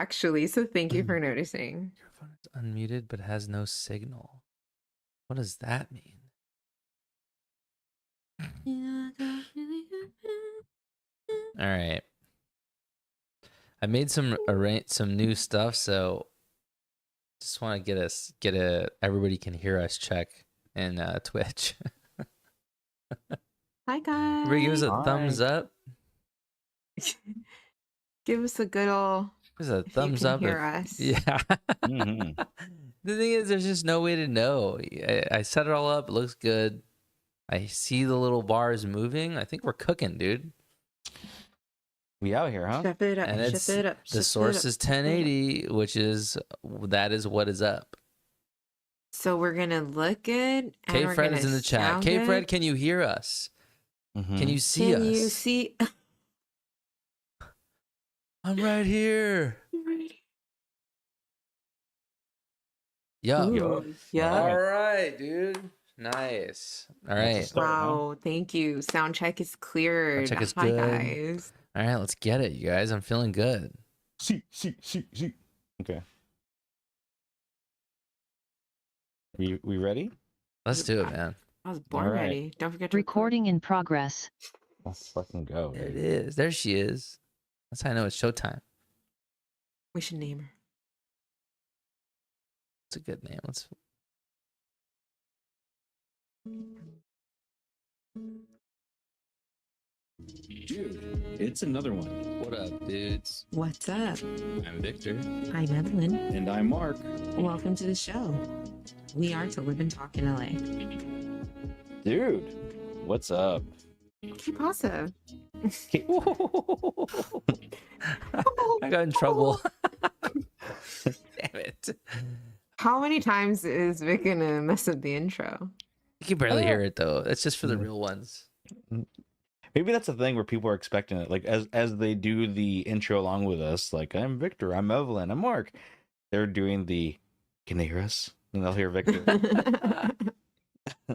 actually, so thank you for noticing. Your phone is unmuted but has no signal. What does that mean? All right. I made some new stuff, so just want to get a everybody can hear us check in Twitch. Hi guys. Everybody give us a thumbs up. Give us a good old. Give us a If thumbs you can up. hear us. Yeah. Mm-hmm. The thing is, there's just no way to know. I set it all up. It looks good. I see the little bars moving. I think we're cooking, dude. We out here, huh? Shut it up. And Shut it up. the source is 1080, which is that is what is up. So we're gonna look good. K Fred is in the chat. K Fred, can you hear us? Mm-hmm. Can you see us? Can you see? I'm right here. Yo. Ooh, yeah. All right, dude. Nice. All right. Start, Wow. Thank you. Sound check is cleared. Sound check is Hi good. guys. All right, let's get it, you guys. I'm feeling good. See. Okay. We ready? Let's do it, man. I was born All right. ready. Don't forget to Recording in progress. Let's fucking go. There it Baby. is. There she is. That's how I know it's showtime. We should name her. It's a good name. Let's. Dude, it's another one. What up, dudes? What's up? I'm Victor. I'm Evelyn. And I'm Mark. Welcome to the show. We are to live and talk in LA. Dude, what's up? ¿Qué pasa? I got in trouble. Damn it. How many times is Vic gonna mess up the intro? You can barely hear it though. That's just for the real ones. Maybe that's the thing where people are expecting it. Like as they do the intro along with us, like I'm Victor, I'm Evelyn, I'm Mark. They're doing the can they hear us? And they'll hear Victor.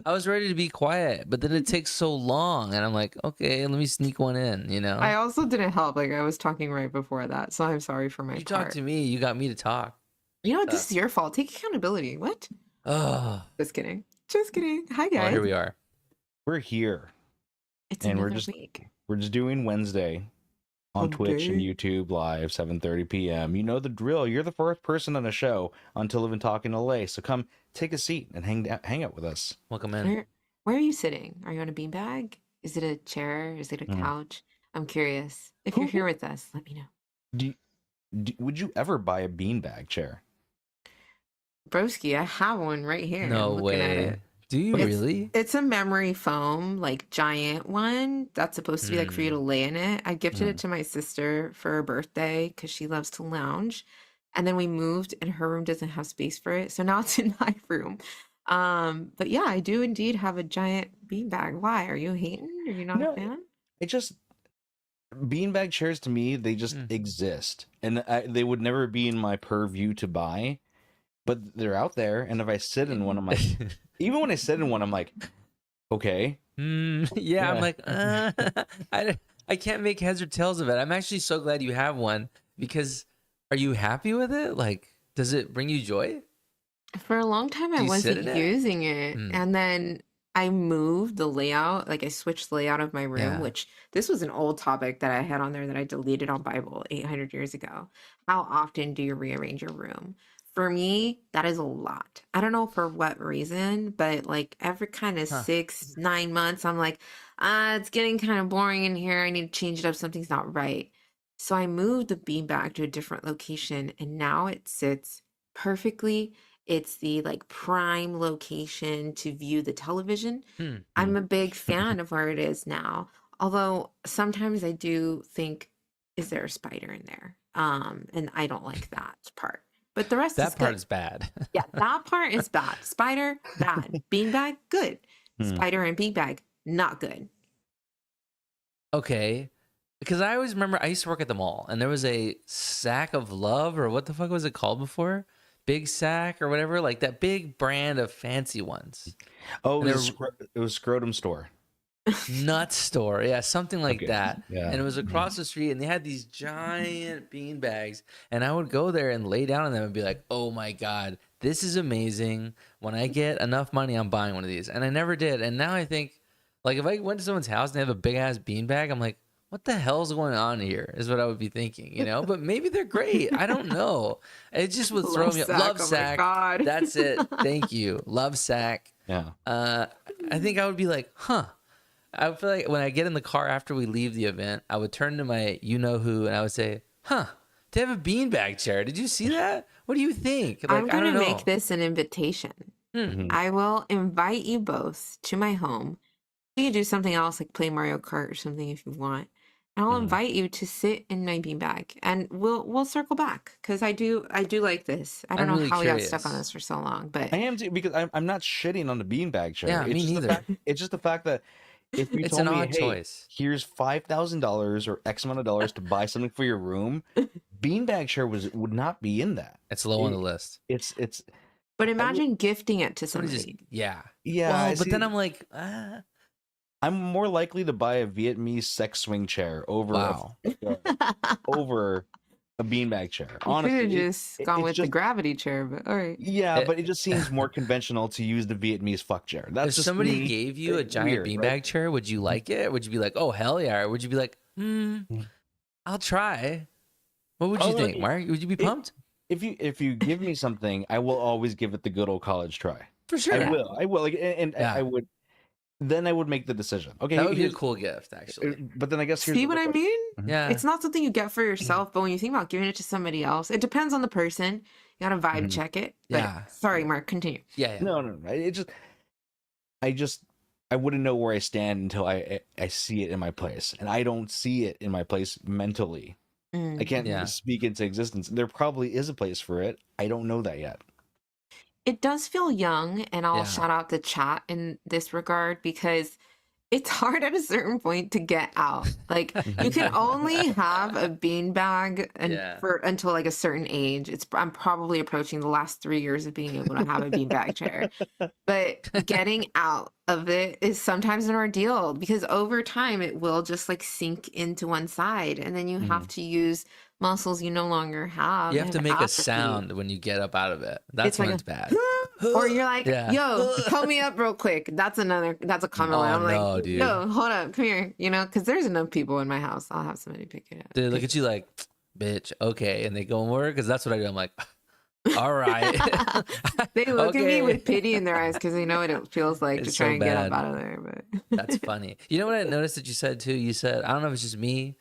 I was ready to be quiet, but then it takes so long, and I'm like, okay, let me sneak one in. You know. I also didn't help. Like I was talking right before that, so I'm sorry for my You part. talked to me. You got me to talk. You know what? This is your fault. Take accountability. What? Oh, Just kidding. Just kidding. Hi guys. well, here we are. We're here. It's And we're another just- week. We're just doing Wednesday on Twitch and Okay. YouTube live, 7:30 p.m. You know the drill. You're the first person on the show on To Live and Talk in LA. So come take a seat and hang out with us. Welcome in. Where are you sitting? Are you on a beanbag? Is it a chair? Is it a Mm. couch? I'm curious. If you're here with us, let me know. Would you ever buy a beanbag chair? Broski, I have one right here. No I'm looking at way. it. Do you It's- really? It's a memory foam, like giant one that's supposed to be like for you to lay in it. I gifted it to my sister for her birthday because she loves to lounge. And then we moved and her room doesn't have space for it. So now it's in my room. But yeah, I do indeed have a giant beanbag. Why? Are you hating? Are you not No. a fan? It just beanbag chairs to me, they just exist, and they would never be in my purview to buy, but they're out there. And if I sit in one, I'm like, even when I sit in one, I'm like, okay. Yeah, I'm Yeah. like, I can't make heads or tails of it. I'm actually so glad you have one because are you happy with it? Like, does it bring you joy? For a long time, Do I you sit wasn't in it? using it. Mm. And then I moved the layout, like I switched the layout of my room, Yeah. which this was an old topic that I had on there that I deleted on Bible 800 years ago. How often do you rearrange your room? For me, that is a lot. I don't know for what reason, but like every kind of Huh. 6, 9 months, I'm like, it's getting kind of boring in here. I need to change it up. Something's not right. So I moved the beanbag to a different location and now it sits perfectly. It's the like prime location to view the television. I'm a big fan of where it is now. Although sometimes I do think, is there a spider in there? And I don't like that part. But the rest is That part good. is bad. Yeah, that part is bad. Spider, bad. Beanbag, good. Spider and beanbag, not good. Okay. Because I always remember I used to work at the mall and there was a Sack of Love or what the fuck was it called before? Big Sack or whatever, like that big brand of fancy ones. Oh, And it was Scrotum Store. nut store. Yeah, something like Okay. that. Yeah. And it was across the street, and they had these giant bean bags. And I would go there and lay down on them and be like, oh my God, this is amazing. When I get enough money, I'm buying one of these. And I never did. And now I think, like, if I went to someone's house and they have a big ass bean bag, I'm like, what the hell's going on here? Is what I would be thinking, you know? But maybe they're great. I don't know. It just would throw me. Love Oh my sack. God. That's it. Thank you. Love sack. Yeah. I think I would be like, huh. I feel like when I get in the car after we leave the event, I would turn to my you know who and I would say, huh, they have a beanbag chair. Did you see that? What do you think? Like, I'm I going to don't know. make this an invitation. Mhm. I will invite you both to my home. You can do something else like play Mario Kart or something if you want. And I'll Mhm. invite you to sit in my beanbag and we'll circle back because I do like this. I don't I'm know really how we got stuck on curious. this for so long, but I am too, because I'm not shitting on the beanbag chair. Yeah, it's me just neither. it's just the fact that if you It's told an me, odd hey, choice. here's $5,000 or X amount of dollars to buy something for your room, beanbag chair would not be in that. It's low on the list. It's but I would- imagine gifting it to Somebody somebody. just, yeah. yeah. Well, but see, then I'm like, I'm more likely to buy a Vietnamese sex swing chair over wow. over a beanbag chair. You could Honestly, have just gone it's with the just- gravity chair, but all right. yeah, It- but it just seems more conventional to use the Vietnamese fuck chair. That's If just somebody me. gave you a It's giant weird, beanbag right? chair, would you like it? Would you be like, oh, hell yeah? Or would you be like, I'll try? What would you Probably- think, Mark? Would you be pumped? If you give me something, I will always give it the good old college try. For sure. I will. Like, and Yeah. I would. Then I would make the decision. Okay, That would be a here's- cool gift, actually. But then I guess here's See the what I question. mean? Yeah. It's not something you get for yourself, but when you think about giving it to somebody else, it depends on the person. You gotta vibe Mhm. check it. But Yeah. sorry, Mark, continue. Yeah. No. I wouldn't know where I stand until I see it in my place, and I don't see it in my place mentally. Mm. I can't Yeah. speak into existence. There probably is a place for it. I don't know that yet. It does feel young, and I'll Yeah. shout out the chat in this regard because it's hard at a certain point to get out. Like you can only have a beanbag and Yeah. for until like a certain age. I'm probably approaching the last 3 years of being able to have a beanbag chair. But getting out of it is sometimes an ordeal because over time it will just like sink into one side and then you have to use muscles you no longer have. You have to and make a atrophy. sound when you get up out of it. That's It's like when a it's bad. Or you're like, Yeah. yo, pull me up real quick. That's a common one. Oh, I'm no, like, dude. no, hold up, come here. You know, because there's enough people in my house. I'll have somebody pick it up. They look at you like, bitch, okay. And they go more because that's what I do. I'm like, all right. They look at Okay. me with pity in their eyes because they know what it feels like It's to try so and get up bad. out of there. But That's funny. You know what I noticed that you said too? You said, I don't know if it's just me,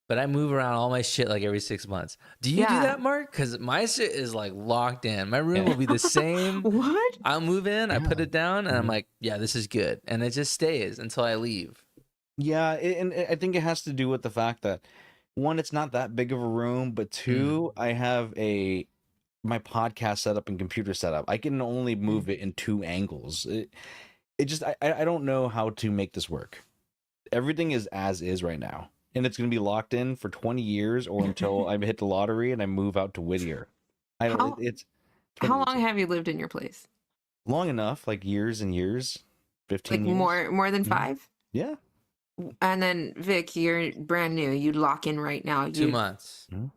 but I move around all my shit like every 6 months. Do you do Yeah. that, Mark? Because my shit is like locked in. My room will be the same. what? I'll move in, I put Yeah. it down, and I'm Mhm. like, yeah, this is good. And it just stays until I leave. Yeah, and I think it has to do with the fact that one, it's not that big of a room, but two, I have my podcast setup and computer setup. I can only move it in 2 angles. It just I don't know how to make this work. Everything is as is right now, and it's gonna be locked in for 20 years or until I hit the lottery and I move out to Whittier. I don't. How- It's How long have you lived in your place? long enough, like years and years, 15 Like years. more than Mhm. 5? Yeah. And then Vic, you're brand new. You lock in right now. 2 You months. Mhm.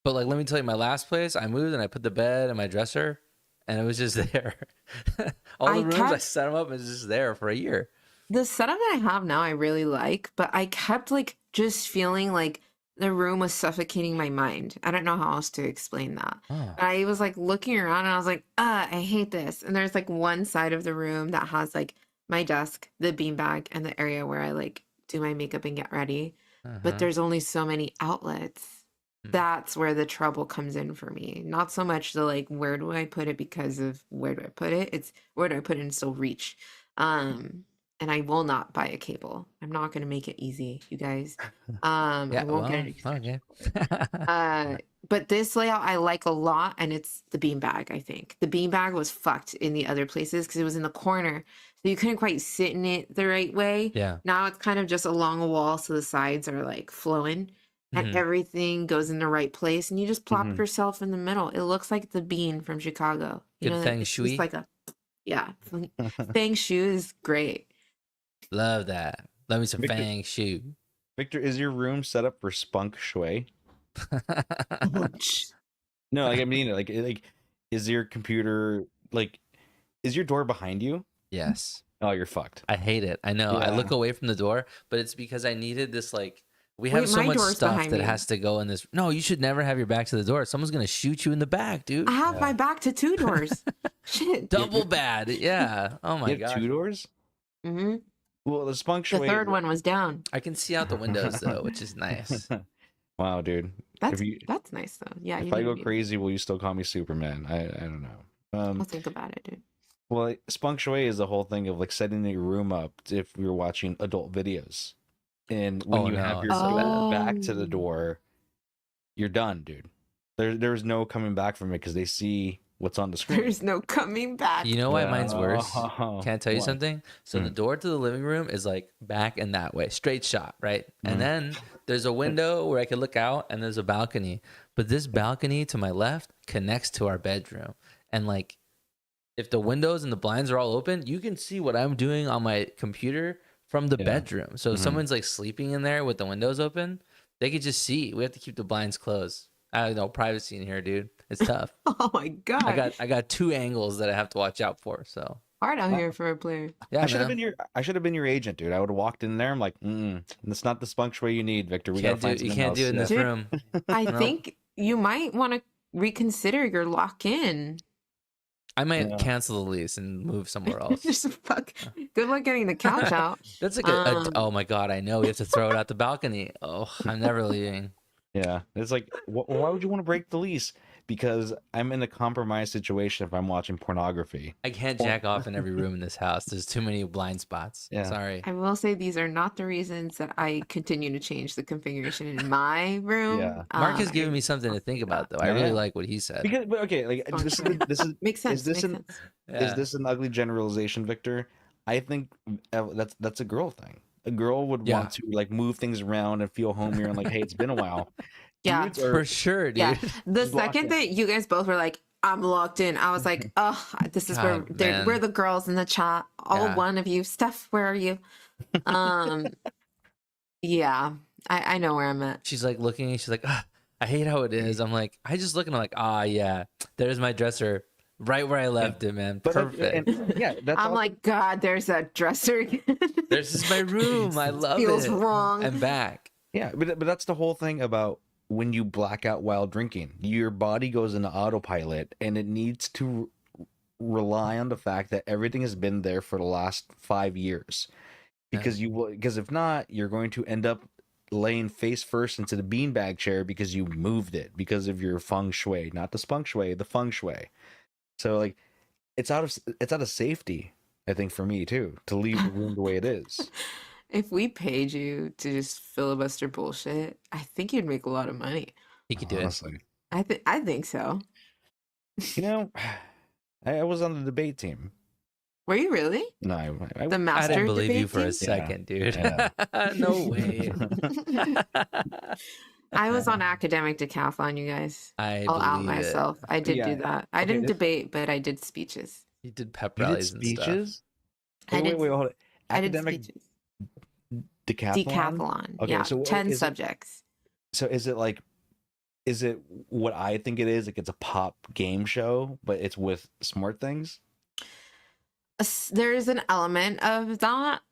But like, let me tell you, my last place, I moved and I put the bed and my dresser, and it was just there. All the I rooms, I kept- set them up, and it's just there for a year. The setup that I have now, I really like, but I kept like just feeling like the room was suffocating my mind. I don't know how else to explain that. Oh. I was like looking around and I was like, I hate this. And there's like one side of the room that has like my desk, the beanbag, and the area where I like do my makeup and get ready. Uh-huh. But there's only so many outlets. Hmm. That's where the trouble comes in for me. Not so much the like, where do I put it because of where do I put it? It's where do I put it and still reach? And I will not buy a cable. I'm not going to make it easy, you guys. I yeah, won't well, get it. okay. But this layout I like a lot, and it's the beanbag, I think. The beanbag was fucked in the other places because it was in the corner. So you couldn't quite sit in it the right way. Yeah. Now it's kind of just along a wall, so the sides are like flowing and Mhm. everything goes in the right place. And you just plop Mhm. yourself in the middle. It looks like the bean from Chicago. You Good know, feng it's shui. just like a, yeah. Feng shui is great. Love that. Love me some Victor- fang shui. Victor, is your room set up for spunk shui? No, like I mean, like, is your computer like, is your door behind you? Yes. Oh, you're fucked. I hate it. I know. I Yeah. look away from the door, but it's because I needed this like we have Wait, so my much door's stuff behind that me. has to go in this. No, you should never have your back to the door. Someone's gonna shoot you in the back, dude. I have Yeah. my back to 2 doors. Shit. Double bad. Yeah. Oh my You have god. 2 doors? hmm Well, the spunk The shui. third one was down. I can see out the windows though, which is nice. Wow, dude. That's you- that's nice though. Yeah, If you I need go me. crazy, will you still call me Superman? I don't know. I'll think about it, dude. Well, like, spunk shui is the whole thing of like setting your room up if you're watching adult videos, and when Oh, you no, have your it's so bad. back to the door, you're done, dude. There's no coming back from it because they see what's on the screen. There's no coming back. You know why mine's worse? Oh, Can I tell you why? something? So the door to the living room is like back and that way, straight shot, right? And then there's a window where I can look out and there's a balcony. But this balcony to my left connects to our bedroom. And like if the windows and the blinds are all open, you can see what I'm doing on my computer from the Yeah. bedroom. So if Mhm. someone's like sleeping in there with the windows open, they could just see. We have to keep the blinds closed. I don't know, privacy in here, dude. It's tough. Oh my god. I got 2 angles that I have to watch out for. So Hard out here for a player. yeah, I should have man. been I should have been your agent, dude. I would have walked in there. I'm like, that's not the spunk shui you need, Victor. We gotta find You something can't do it in else." this Dude. room. I No. think you might want to reconsider your lock in. I might Yeah. cancel the lease and move somewhere else. Just fuck. Good luck getting the couch out. That's like a Um, oh my god, I know we have to throw it out the balcony. Oh, I'm never leaving. Yeah, it's like, why would you want to break the lease? Because I'm in a compromised situation if I'm watching pornography. I can't jack off in every room in this house. There's too many blind spots. Yeah. Sorry. I will say these are not the reasons that I continue to change the configuration in my room. Yeah. Mark has I- given me something to think about though. I Yeah. really like what he said. Because, but okay, like Funk this is shui. this is Makes sense. this makes an- sense. Yeah. is this an ugly generalization, Victor? I think that's a girl thing. A girl would Yeah. want to like move things around and feel homier and like, hey, it's been a while. Yeah. Dudes are- For sure, dude. Yeah. The Just lock second in. that you guys both were like, I'm locked in, I was like, oh, this is where God, man. we're the girls in the chat. All Yeah. one of you. Steph, where are you? Yeah. I know where I'm at. She's like looking, she's like, "Ah, I hate how it is. I'm like, I just look and I'm like, yeah, there's my dresser right where I left it, man. But like, Perfect. and- yeah, that's I'm also- like, God, there's that dresser again. This is my room. I love Feels it. wrong. I'm back. yeah, but that's the whole thing about when you black out while drinking. Your body goes into autopilot, and it needs to rely on the fact that everything has been there for the last 5 years. Yeah. Because if not, you're going to end up laying face first into the beanbag chair because you moved it because of your feng shui, not the spunk shui, the feng shui. So like, it's out of safety. I think for me too, to leave the room the way it is. If we paid you to just filibuster bullshit, I think you'd make a lot of money. He could do it. Honestly, I think so. you know, I was on the debate team. Were you really? No, I The I master didn't believe you debate for a team? second, dude. Yeah. No way. I was on academic decathlon, you guys. I I'll out believe it. myself. I did Yeah. do that. I Okay, didn't this- debate, but I did speeches. You did pep You did rallies and stuff. speeches. I Wait, did. wait, hold it. I did Academic speeches. decathlon. Decathlon. Okay, Yeah, so 10 is it- subjects. So is it what I think it is? Like it's a pop game show, but it's with smart things. There's an element of that.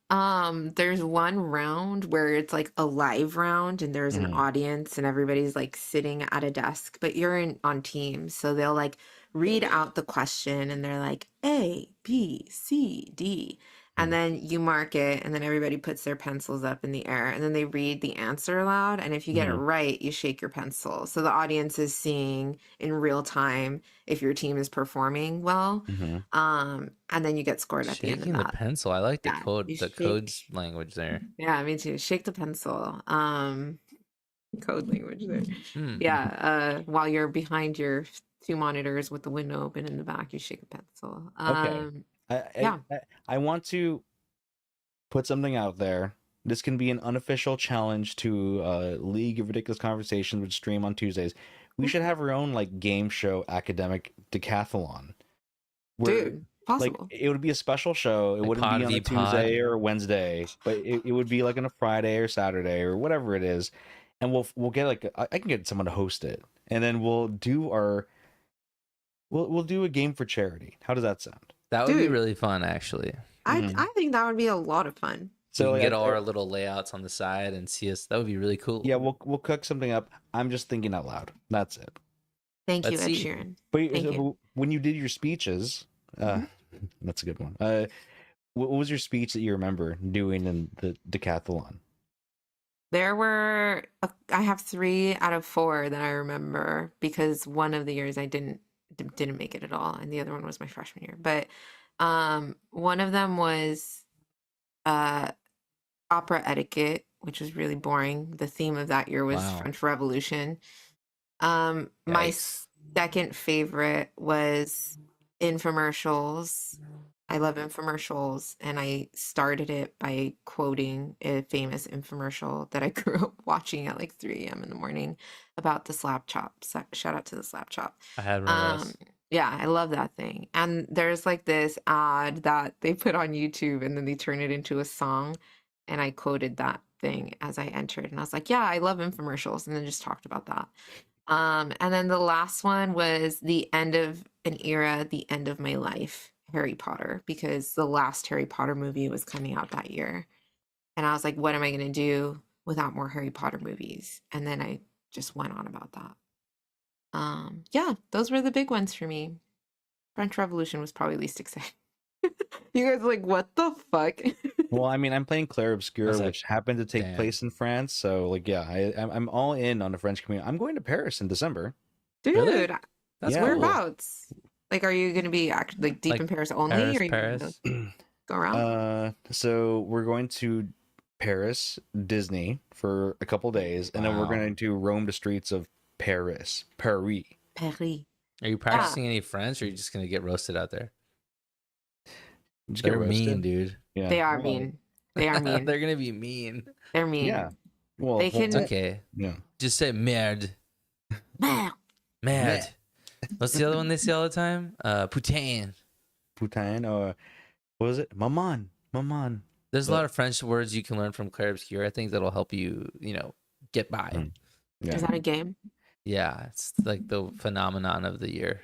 There's one round where it's like a live round and there's an Mhm. audience and everybody's like sitting at a desk, but you're on teams. So they'll like read out the question and they're like A, B, C, D. And then you mark it and then everybody puts their pencils up in the air and then they read the answer aloud. And if you get it right, you shake your pencil. So the audience is seeing in real time if your team is performing well. And then you get scored at the end Shaking of the that. pencil. I like the Yeah, code, you the shake. codes language there. Yeah, me too. Shake the pencil. Code language there. Hmm. Yeah. While you're behind your 2 monitors with the window open in the back, you shake a pencil. Yeah. I want to put something out there. This can be an unofficial challenge to League of Ridiculous Conversations, which stream on Tuesdays. We should have our own like game show academic decathlon. Where Dude, Possible. it would be a special show. It Like wouldn't Pod be on v a Tuesday Pod. or a Wednesday, but it would be like on a Friday or Saturday or whatever it is, and we'll get like I can get someone to host it, and then we'll do we'll do a game for charity. How does that sound? That would be Dude. really fun, actually. Mhm. I think that would be a lot of fun. So we like, can get I- all our little layouts on the side and see us. That would be really cool. Yeah, we'll cook something up. I'm just thinking out loud. That's it. Thank you, Let's Ed see. Sheeran. But Thank you. when you did your speeches, that's a good one. What was your speech that you remember doing in the decathlon? There were I have 3 out of 4 that I remember because one of the years I didn't make it at all, and the other one was my freshman year. But one of them was opera etiquette, which was really boring. The theme of that year was Wow. French Revolution. My Yikes. second favorite was infomercials. I love infomercials, and I started it by quoting a famous infomercial that I grew up watching at like 3 a.m. in the morning about the slap chop. Shout out to the slap chop. I had one of those. Yeah, I love that thing. And there's like this ad that they put on YouTube and then they turn it into a song. And I quoted that thing as I entered. And I was like, yeah, I love infomercials. And then just talked about that. And then the last one was the end of an era, the end of my life, Harry Potter, because the last Harry Potter movie was coming out that year. And I was like, what am I going to do without more Harry Potter movies? And then I just went on about that. Yeah, those were the big ones for me. French Revolution was probably least exciting. You guys are like, what the fuck? Well, I mean, I'm playing Claire I Obscure, was like, which happened to take damn. place in France. So, like, yeah, I'm all in on the French community. I'm going to Paris in December. Dude, Really? That's Yeah. cool. whereabouts? Like, are you gonna be like deep Like in Paris only, Paris, or are you gonna Paris. go around? So we're going to Paris, Disney for a couple days, and then we're Wow. going to roam the streets of Paris. Paris. Are you practicing any French, or are you just gonna get roasted out there? Just get They're mean, roasted. dude. Yeah. They are Well, mean. They are mean. They're gonna be mean. They're mean. Yeah. Well, They can- It's okay. Yeah. Just say merde. Meh. Merde. What's the other one they say all the time? Putain. Putain, or what was it? Maman. There's a lot of French words you can learn from Claire Obscure. I think that'll help you, get by. Mm. Yeah. Is that a game? Yeah, it's like the phenomenon of the year.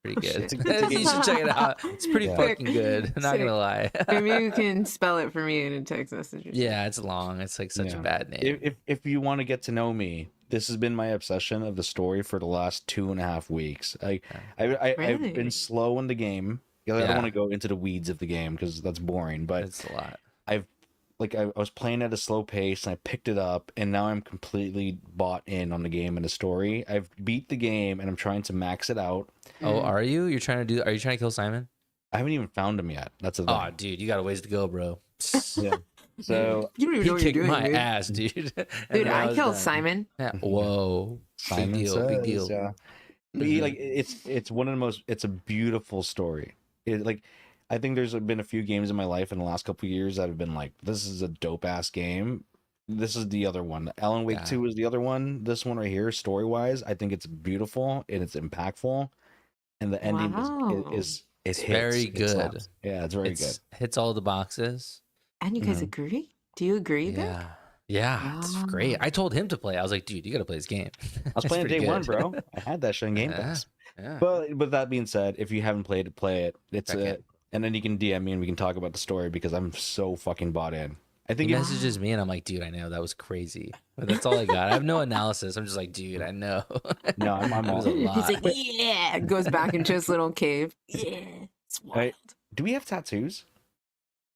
Pretty Oh, good. shit. You should check it out. It's pretty Yeah. fucking good. I'm not Sick. gonna lie. Maybe you can spell it for me in a text message. Or Yeah, it's long. It's like such Yeah. a bad name. If you want to get to know me, this has been my obsession of the story for the last 2.5 weeks. I've Really? been slow in the game. I Yeah. don't want to go into the weeds of the game because that's boring. But It's a lot. I was playing at a slow pace and I picked it up, and now I'm completely bought in on the game and the story. I've beat the game and I'm trying to max it out. Oh, are you? Are you trying to kill Simon? I haven't even found him yet. That's a thing. Oh, dude, you got a ways to go, bro. Yeah. So You don't even He know what you're kicked doing, my dude. ass, dude. And Dude, then I was killed done. Simon. Yeah. Whoa. Simon big deal. says, Big deal. yeah. But Mhm. like it's one of the most. It's a beautiful story. I think there's been a few games in my life in the last couple of years that have been like, this is a dope ass game. This is the other one. Alan Wake Yeah. 2 is the other one. This one right here, story wise, I think it's beautiful and it's impactful, and the ending Wow. is it It's hits. very It good. slaps. Yeah, it's very It's hits all the boxes. And you guys Mhm. agree? Do you agree? Vic? Yeah. Yeah, it's great. Wow. I told him to play. I was like, dude, you got to play this game. I was playing day one, bro. I had that shit in Game Yeah. Pass. Yeah. But with that being said, if you haven't played it, play it. It's Check it. and then you can DM me and we can talk about the story because I'm so fucking bought in. I He think it's messages me and I'm like, dude, I know that was crazy. But that's all I got. I have no analysis. I'm just like, dude, I know. No, I'm It was a all in. lot. He's like, yeah. Goes back into his little cave. Yeah. It's wild. Right. Do we have tattoos?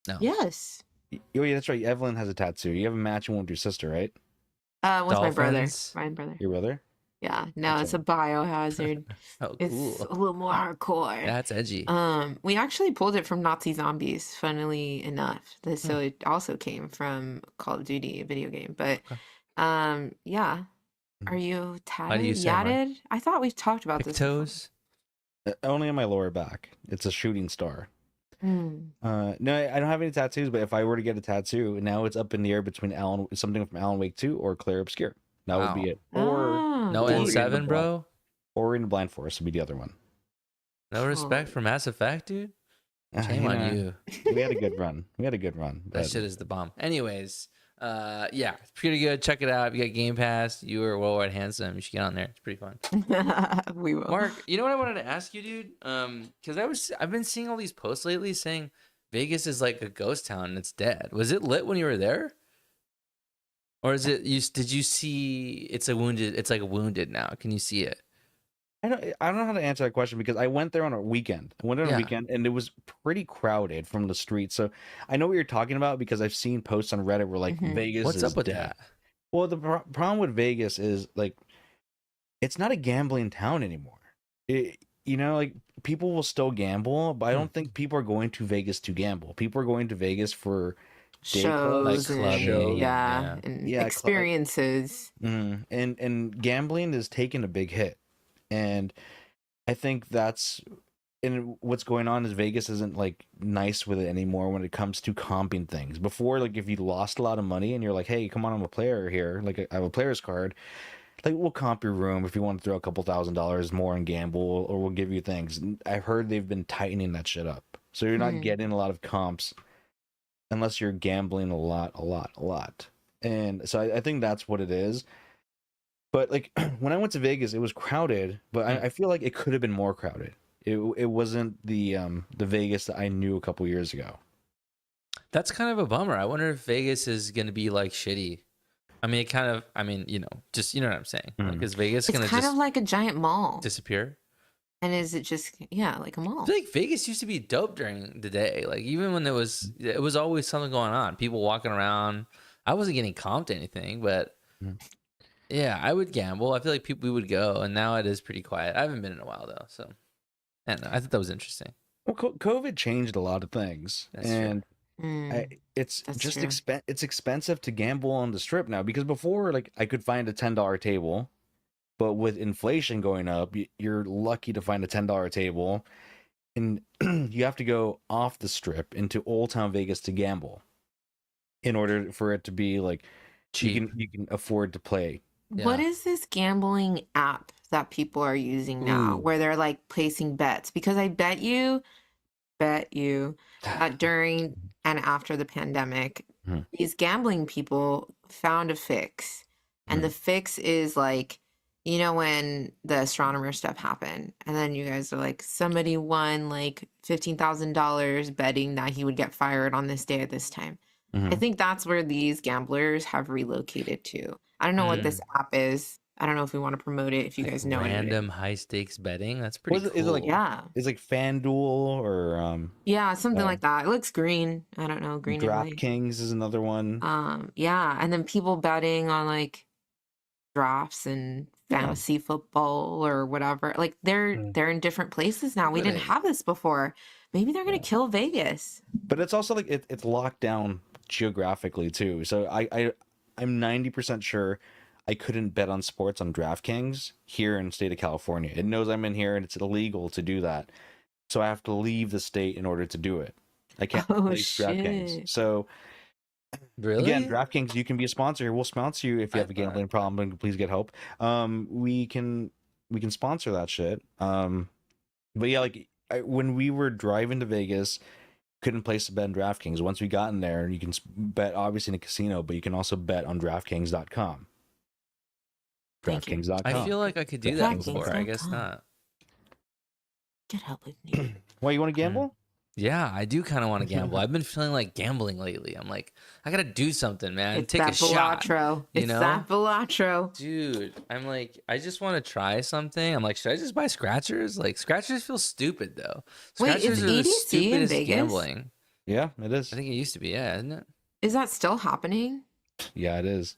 No. Yes. Oh yeah, that's right. Evelyn has a tattoo. You have a matching one with your sister, right? What's my brother? Dolphins? My brother. Your brother? Yeah. No, That's it's a biohazard. Oh, It's cool. a little more hardcore. That's edgy. We actually pulled it from Nazi Zombies, funnily enough. So it also came from Call of Duty, a video game. But yeah. Are you tatted? do you say, Mark? Yatted? I thought we talked about this. before. Pictos? Only on my lower back. It's a shooting star. Hmm. No, I don't have any tattoos. But if I were to get a tattoo, now it's up in the air between something from Alan Wake 2 or Claire Obscure. That would be Wow. it. Or Oh, No Or dang. N7, bro? or in the Blind Forest would be the other one. No respect Oh. for Mass Effect, dude? Shame on you. We had a good run. That But shit is the bomb. Anyways, yeah, it's pretty good. Check it out. If you got Game Pass, you are Worldwide Handsome. You should get on there. It's pretty fun. We will. Mark, you know what I wanted to ask you, dude? Because I've been seeing all these posts lately saying Vegas is like a ghost town and it's dead. Was it lit when you were there? Or is it did you see it's like wounded now? Can you see it? I don't know how to answer that question because I went there on a weekend. I went on Yeah. a weekend and it was pretty crowded from the street. So I know what you're talking about because I've seen posts on Reddit where like Mhm. Vegas What's is up with dead. that? Well, the problem with Vegas is like it's not a gambling town anymore. Like people will still gamble, but I don't think people are going to Vegas to gamble. People are going to Vegas for day clubs, Shows like and clubbing, yeah, yeah. and Yeah, experiences. and gambling is taking a big hit, and I think and what's going on is Vegas isn't like nice with it anymore when it comes to comping things. Before, like if you lost a lot of money and you're like, hey, come on, I'm a player here, like I have a player's card, like we'll comp your room if you want to throw a couple $1,000s more and gamble, or we'll give you things. And I've heard they've been tightening that shit up, so you're not Mhm. getting a lot of comps unless you're gambling a lot. And so I think that's what it is. But like when I went to Vegas, it was crowded, but I feel like it could have been more crowded. It wasn't the Vegas that I knew a couple years ago. That's kind of a bummer. I wonder if Vegas is going to be like shitty. I mean, just you know what I'm saying? Mhm. Like, is Vegas It's going to kind just of like a giant mall. disappear? And is it just like a I mall? feel like Vegas used to be dope during the day. Like even when it was always something going on. People walking around. I wasn't getting comped anything, but Mhm. yeah, I would gamble. I feel like we would go, and now it is pretty quiet. I haven't been in a while though, so I don't know. I thought that was interesting. Well, COVID changed a lot of things, That's true. and Mm, it's That's just true. it's expensive to gamble on the strip now because before, like I could find a $10 table, but with inflation going up, you're lucky to find a $10 table, and you have to go off the strip into Old Town Vegas to gamble in order for it to be like Cheap. you can afford to play. What Yeah. is this gambling app that people are using now Ooh. where they're like placing bets? Because I bet you that during and after the pandemic, Hmm. these gambling people found a fix. And Hmm. the fix is like, when the astronomer stuff happened, and then you guys are like, somebody won like $15,000 betting that he would get fired on this day at this time. I Mhm. think that's where these gamblers have relocated to. I don't know what this app is. I don't know if we want to promote it, if you guys know any of it. Random high stakes betting. That's pretty Was cool. Is it like Yeah. It's like FanDuel or Yeah, something Uh, like that. It looks green. I don't know, green and white. DraftKings is another one. Yeah, and then people betting on like drafts and Yeah. fantasy football or whatever. Like they're in different places now. We But didn't it- have this before. Maybe they're gonna kill Vegas. But it's also like it's locked down geographically too. So I'm 90% sure I couldn't bet on sports on DraftKings here in the state of California. It knows I'm in here and it's illegal to do that. So I have to leave the state in order to do it. I can't Oh, place DraftKings. shit. So Really? again, DraftKings, you can be a sponsor. We'll sponsor you if you have a I- gambling problem and please get help. We can sponsor that shit. But yeah, like when we were driving to Vegas, couldn't place a bet on DraftKings. Once we got in there, you can bet obviously in a casino, but you can also bet on DraftKings.com. Thank you. DraftKings.com. I feel like I could do that DraftKings.com. before. I guess DraftKings.com. not. Get help with me. Why you want to gamble? Yeah, I do kind of want to gamble. I've been feeling like gambling lately. I'm like, I gotta do something, man. It's Take that a shot, Velatro. you It's know? that Velatro. dude. I'm like, I just want to try something. I'm like, should I just buy scratchers? Like, scratchers feel stupid though. Wait, is Scratchers are the EDC in stupidest Vegas? gambling. Yeah, it is. I think it used to be, yeah, isn't it? Is that still happening? Yeah, it is.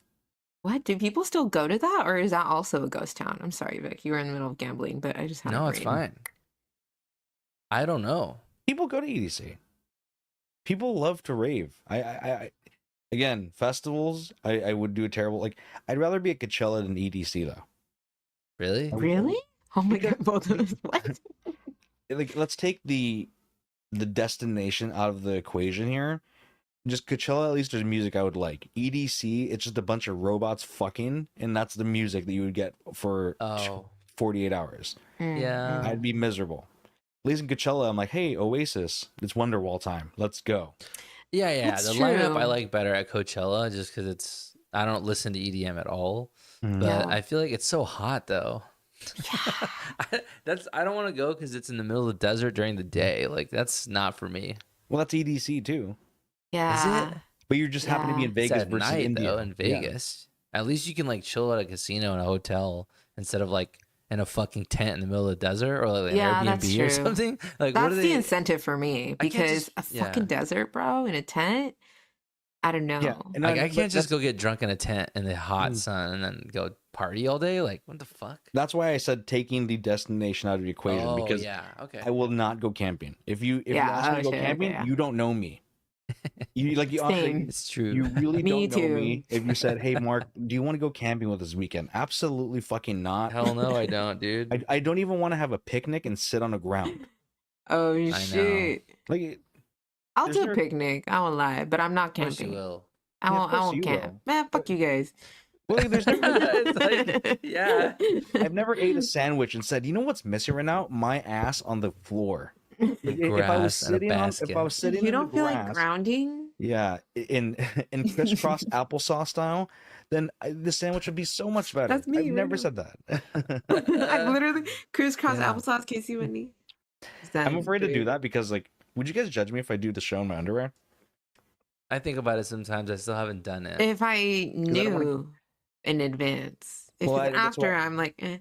What? Do people still go to that? Or is that also a ghost town? I'm sorry, Vic. You were in the middle of gambling, but I just had a No, it's brain. fine. I don't know. People go to EDC. People love to rave. Again, festivals, I would do a terrible like I'd rather be at Coachella than EDC though. Really? Really? Oh my god, both of us. What? Like let's take the destination out of the equation here. Just Coachella, at least there's music I would like. EDC, it's just a bunch of robots fucking, and that's the music that you would get for Oh, 48 hours. Mm, Yeah. mm. I'd be miserable. Listen, Coachella, I'm like, hey, Oasis, it's Wonderwall time. Let's go. Yeah. That's The lineup I true. like better at Coachella just because I don't listen to EDM at all. Mhm. But Yeah. I feel like it's so hot though. I don't want to go because it's in the middle of the desert during the day. Like that's not for me. Well, that's EDC too. Yeah. But you just happen to be Yeah. in It's Vegas at versus night India. though in Yeah. Vegas. At least you can like chill at a casino in a hotel instead of like in a fucking tent in the middle of the desert or like an Yeah, that's Airbnb or true. something. Like what That's are the they? incentive for me I can't because just a fucking desert, bro, in a tent. I don't know. Yeah. And Like I but can't just that's, go get drunk in a tent in the hot Mm. sun and then go party all day. Like what the fuck? that's why I said taking the destination out of the equation Oh because yeah, okay. I will not go camping. If you Yeah, ask me to oh, go shit, okay, camping, yeah. you don't know me. You like you honestly, Same. It's true. you really Me don't know too. me. If you said, "Hey, Mark, do you want to go camping with us this weekend?" Absolutely fucking not. Hell no, I don't, dude. I don't even want to have a picnic and sit on the ground. Oh know. shit. Like, I'll There's do a no- picnic. I won't lie, but I'm not Of course you camping. will. I Yeah, of won't. I course won't you camp. will. Man, fuck you guys. well, like, there's never, It's like, yeah. I've never ate a sandwich and said, "You know what's missing right now? My ass on the floor." Like, if I was Grass and a sitting on, if I basket. was sitting You in don't the feel grass, like grounding? yeah, in crisscross applesauce style, then the sandwich would be so much better. That's me I've right never now. said that. I literally crisscross Yeah. applesauce, Casey Wendy. I'm afraid to do that because, like, would you guys judge me if I do the show in my underwear? I think about it sometimes. I still haven't done it. If I I don't wanna- knew in advance. If Well, it's that's why- after, I'm like, eh.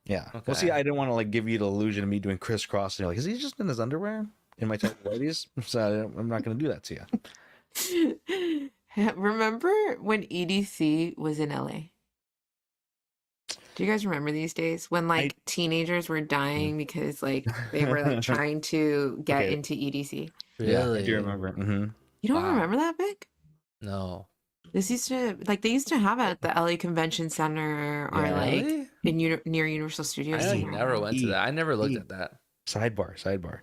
Yeah. Well, see, Okay. I didn't want to like give you the illusion of me doing crisscross. And you're like, is he just in his underwear in my tight whities? So I'm not going to do that to you. Remember when EDC was in LA? Do you guys remember these days when like teenagers were dying because like they were like trying to get Okay. into EDC? Really? Yeah, I do remember. Mm-hmm. You don't Wow. remember that, Vic? No. This used to like they used to have it at the LA Convention Center or Yeah. like Really? in near Universal Studios. I somewhere. never went to that. I never looked He- at that. Sidebar.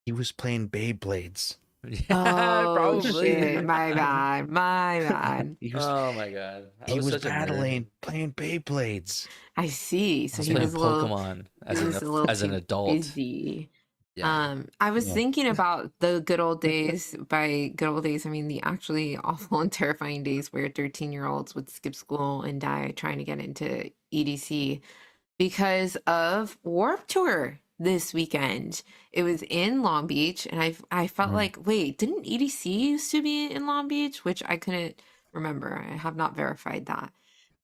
He was playing Beyblades. Yeah, Oh, probably. shit. My bad. My bad. He was, Oh my god. I he was such a nerd. battling, playing Beyblades. I see. I So was he playing was a little, Pokemon as he was a little as an too adult. busy. Yeah. I was Yeah. thinking about the good old days. By good old days, I mean the actually awful and terrifying days where 13-year-olds would skip school and die trying to get into EDC because of Warp Tour this weekend. It was in Long Beach, and I felt Mhm. like, wait, didn't EDC used to be in Long Beach? Which I couldn't remember. I have not verified that.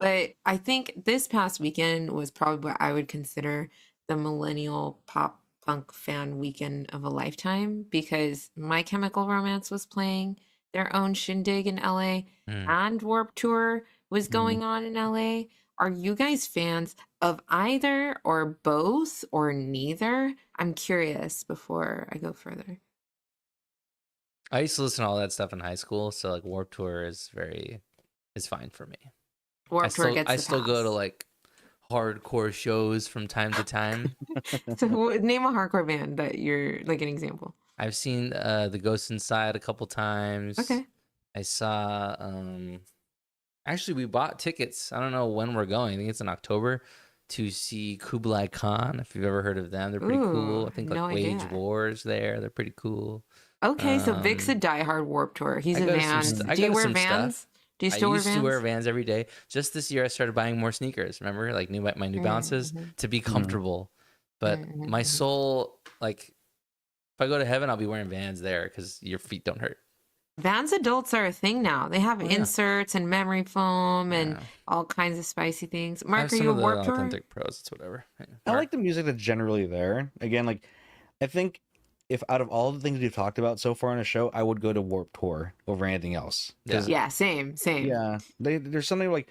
But I think this past weekend was probably what I would consider the millennial pop punk fan weekend of a lifetime because My Chemical Romance was playing their own shindig in LA Mm. and Warp Tour was Mhm. going on in LA. Are you guys fans of either or both or neither? I'm curious before I go further. I used to listen to all that stuff in high school, so like Warp Tour is fine for me. Warp Tour gets I the still go to pass. like hardcore shows from time to time. So name a hardcore band that you're like an example. I've seen the Ghost Inside a couple times. Okay. I saw actually we bought tickets. I don't know when we're going. I think it's in October to see Kublai Khan. If you've ever heard of them, they're pretty cool. Ooh, I think no like Wage idea. War's there. They're pretty cool. Okay, so Vic's a Um, diehard Warp Tour. He's I a go to some Vans. st- I Do go you to wear some Vans? stuff. Do you I still wear used Vans? to wear Vans every day. Just this year, I started buying more sneakers. Remember, like my New Balances Mhm. to be comfortable. But Mhm, my mhm. soul, like, if I go to heaven, I'll be wearing Vans there because your feet don't hurt. Vans adults are a thing now. They have Oh, yeah. inserts and memory foam and Yeah. all kinds of spicy things. I Mark, have are some you a of the Warp Tour? authentic pros. It's whatever. Yeah. I Mark? like the music that's generally there. Again, like, I think if out of all the things we've talked about so far on the show, I would go to Warp Tour over anything else. 'Cause, Yeah, same. yeah, there's something like,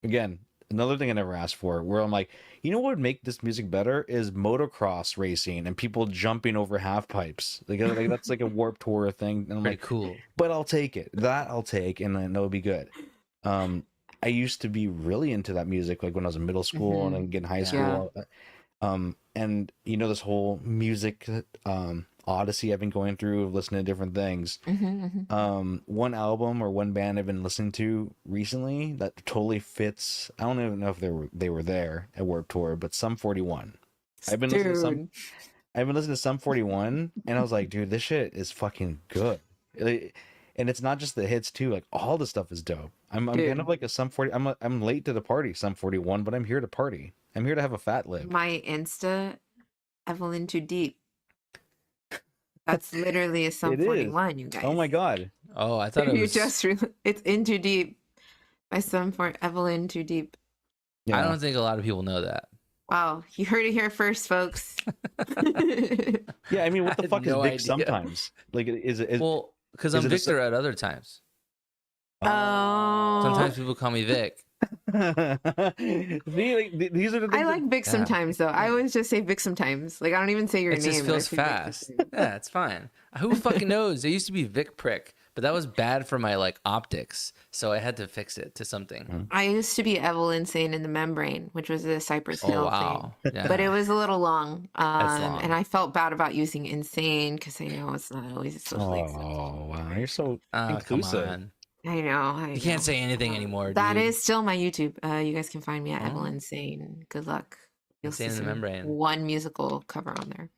again, another thing I never asked for, where I'm like, you know what would make this music better is motocross racing and people jumping over half pipes. Like that's like a Warp Tour thing. And I'm Pretty like, cool. but I'll take it. That I'll take, and then it'll be good. I used to be really into that music, like when I was in middle school and then get in high school. And you know, this whole music odyssey I've been going through of listening to different things. One album or one band I've been listening to recently that totally fits. I don't even know if they were there at Warped Tour, but Sum 41. I've been listening to I've been listening to Sum 41, and I was like, dude, this shit is fucking good. And it's not just the hits too. Like all the stuff is dope. I'm Dude. kind of like a Sum 40. I'm late to the party, Sum 41, but I'm here to party. I'm here to have a fat lip. My Insta, Evelyn Too Deep. That's literally a Sum It is. 41, you guys. Oh my god. Oh, I thought it You was. just it's In Too Deep by Sum for Evelyn Too Deep. Yeah. I don't think a lot of people know that. Wow, you heard it here first, folks. Yeah, I mean, what I the had fuck no is Vic idea. sometimes? Like, is it? Well, because is I'm it a s- Victor at other times. Oh. Sometimes people call me Vic. See, like, these are the things. I like Vic Yeah. sometimes though. I always just say Vic sometimes. Like I don't even say your It name. just I feels say Vic fast. sometimes. Yeah, it's fine. Who fucking knows? It used to be Vic Prick, but that was bad for my like optics, so I had to fix it to something. I used to be Evelyn Sane in the Membrane, which was a Cypress Oh Hill wow! Yeah. but it was a little long. long. And I felt bad about using Insane because I know it's not always socially acceptable. Oh wow, you're so Come inclusive. on. I know. You can't say anything anymore. That dude. is still my YouTube. You guys can find me at Oh. Evelyn Sane. Good luck. You'll see Insane in the some Membrane. one musical cover on there.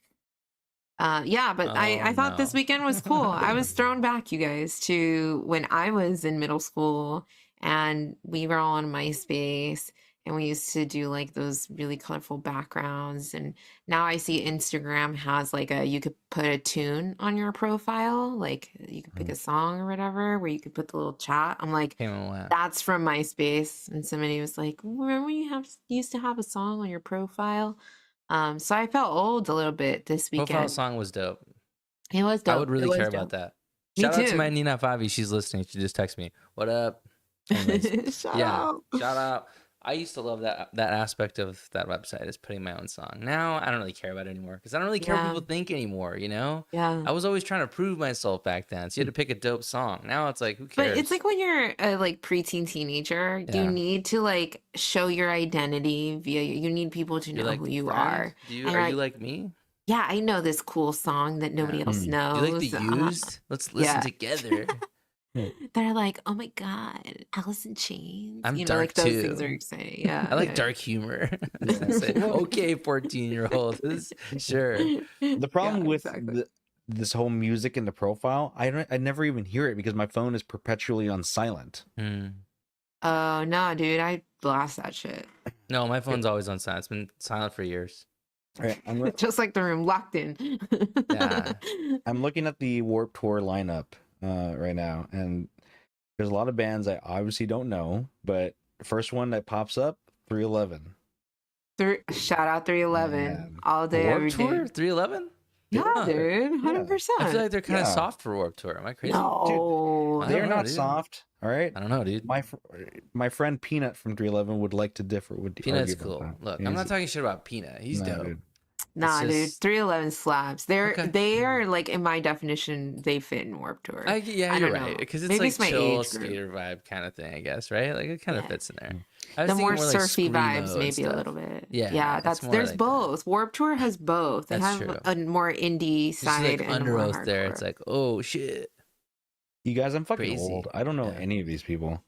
Yeah, but I Oh, thought this no. weekend was cool. I was thrown back, you guys, to when I was in middle school and we were all on MySpace and we used to do like those really colorful backgrounds. And now I see Instagram has like you could put a tune on your profile, like you could pick a song or whatever, where you could put the little chat. I'm like, Came and went. that's from MySpace. And somebody was like, remember you used to have a song on your profile? So I felt old a little bit this Profile weekend. song was dope. It was dope. I would really It was care dope. about that. Me Shout out to too. my Nina Favi. She's listening. She just texted me. What up? Anyways, Shout yeah. out. Shout out. I used to love that aspect of that website is putting my own song. Now I don't really care about it anymore because I don't really care what Yeah. people think anymore. You know, Yeah. I was always trying to prove myself back then, so you had to pick a dope song. Now it's like, who But cares? it's like when you're a like preteen teenager, Yeah. you need to like show your identity you need people to You're know like, who you "Friend, are. And And are I- you like me? Yeah, I know this cool song that nobody Yeah. else Mm. knows. Do you like the used? Let's listen yeah. together. They're like, oh my god, Alice in Chains. I'm you know, dark like those things too. are exciting. Yeah, I like yeah. dark humor. I say, okay, 14-year-old. Sure. The problem Yeah, with exactly. this whole music in the profile, I never even hear it because my phone is perpetually on silent. Hmm. Oh no, dude, I blast that shit. No, my phone's always on silent. It's been silent for years. All right, Just like the room locked in. Yeah. I'm looking at the Warped Tour lineup right now, and there's a lot of bands I obviously don't know, but the first one that pops up, 311. Shout out 311 Man. all day, every Warped day. Tour 311. Yeah, Yeah. dude, 100%. I feel like they're kind of Yeah. soft for Warped Tour. Am I crazy? No, I They're don't know, not dude. soft, all right? I don't know, dude. My friend Peanut from 311 would like to differ. Peanut's argue about cool. that. Look, I'm not He's- talking shit about Peanut. He's no, dope. dude. nah, It's dude. just- 311 slabs. Okay. They are like in my definition, they fit in Warped Tour. Yeah, I you're don't right. know. Because it's Maybe like it's my chill age group. skater vibe kind of thing, I guess, right? Like it kind of Yeah. fits in there. I was The thinking more like surfy screamo vibes, and maybe a stuff. little bit. Yeah, yeah. it's That's more there's like that. both. Warped Tour has both. They That's have true. a more indie Just side like and a Under more Oath there. It's hardcore. like, oh shit. You guys, I'm fucking Crazy. old. I don't know Yeah. any of these people.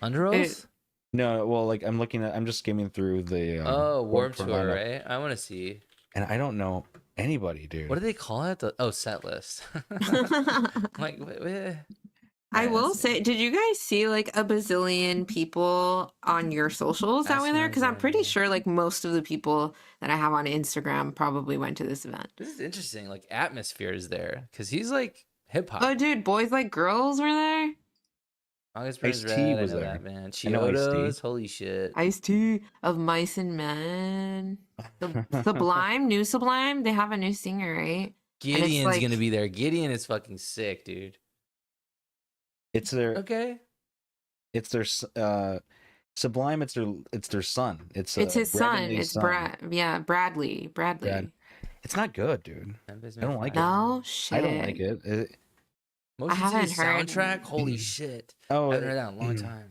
Under It- Oath? No, well, like I'm just skimming through the Oh, Warped Tour, lineup, right? I want to see. and I don't know anybody, dude. What do they call it? Set list. Like, wait. I will Yes. say, did you guys see like a bazillion people on your socials that were there? Because I'm pretty sure like most of the people that I have on Instagram probably went to this event. This is interesting. Like, Atmosphere is there because he's like hip hop. Oh, dude, Boys Like Girls were there. August Burns Ice-T Red, I was know there. that, man. I know Ice-T. Chiodos, holy shit. Ice-T of Mice and Men. Sublime, new Sublime. They have a new singer, right? Gideon's like- gonna be there. Gideon is fucking sick, dude. It's their Okay. Sublime. It's their son. It's It's his son. Brandon Lee's It's son. Brad. Yeah, Bradley. Brad. It's not good, dude. Memphis I don't like May it. No shit. I don't like it. Motion haven't City heard. soundtrack. Holy shit. Oh, I haven't heard that in a long time.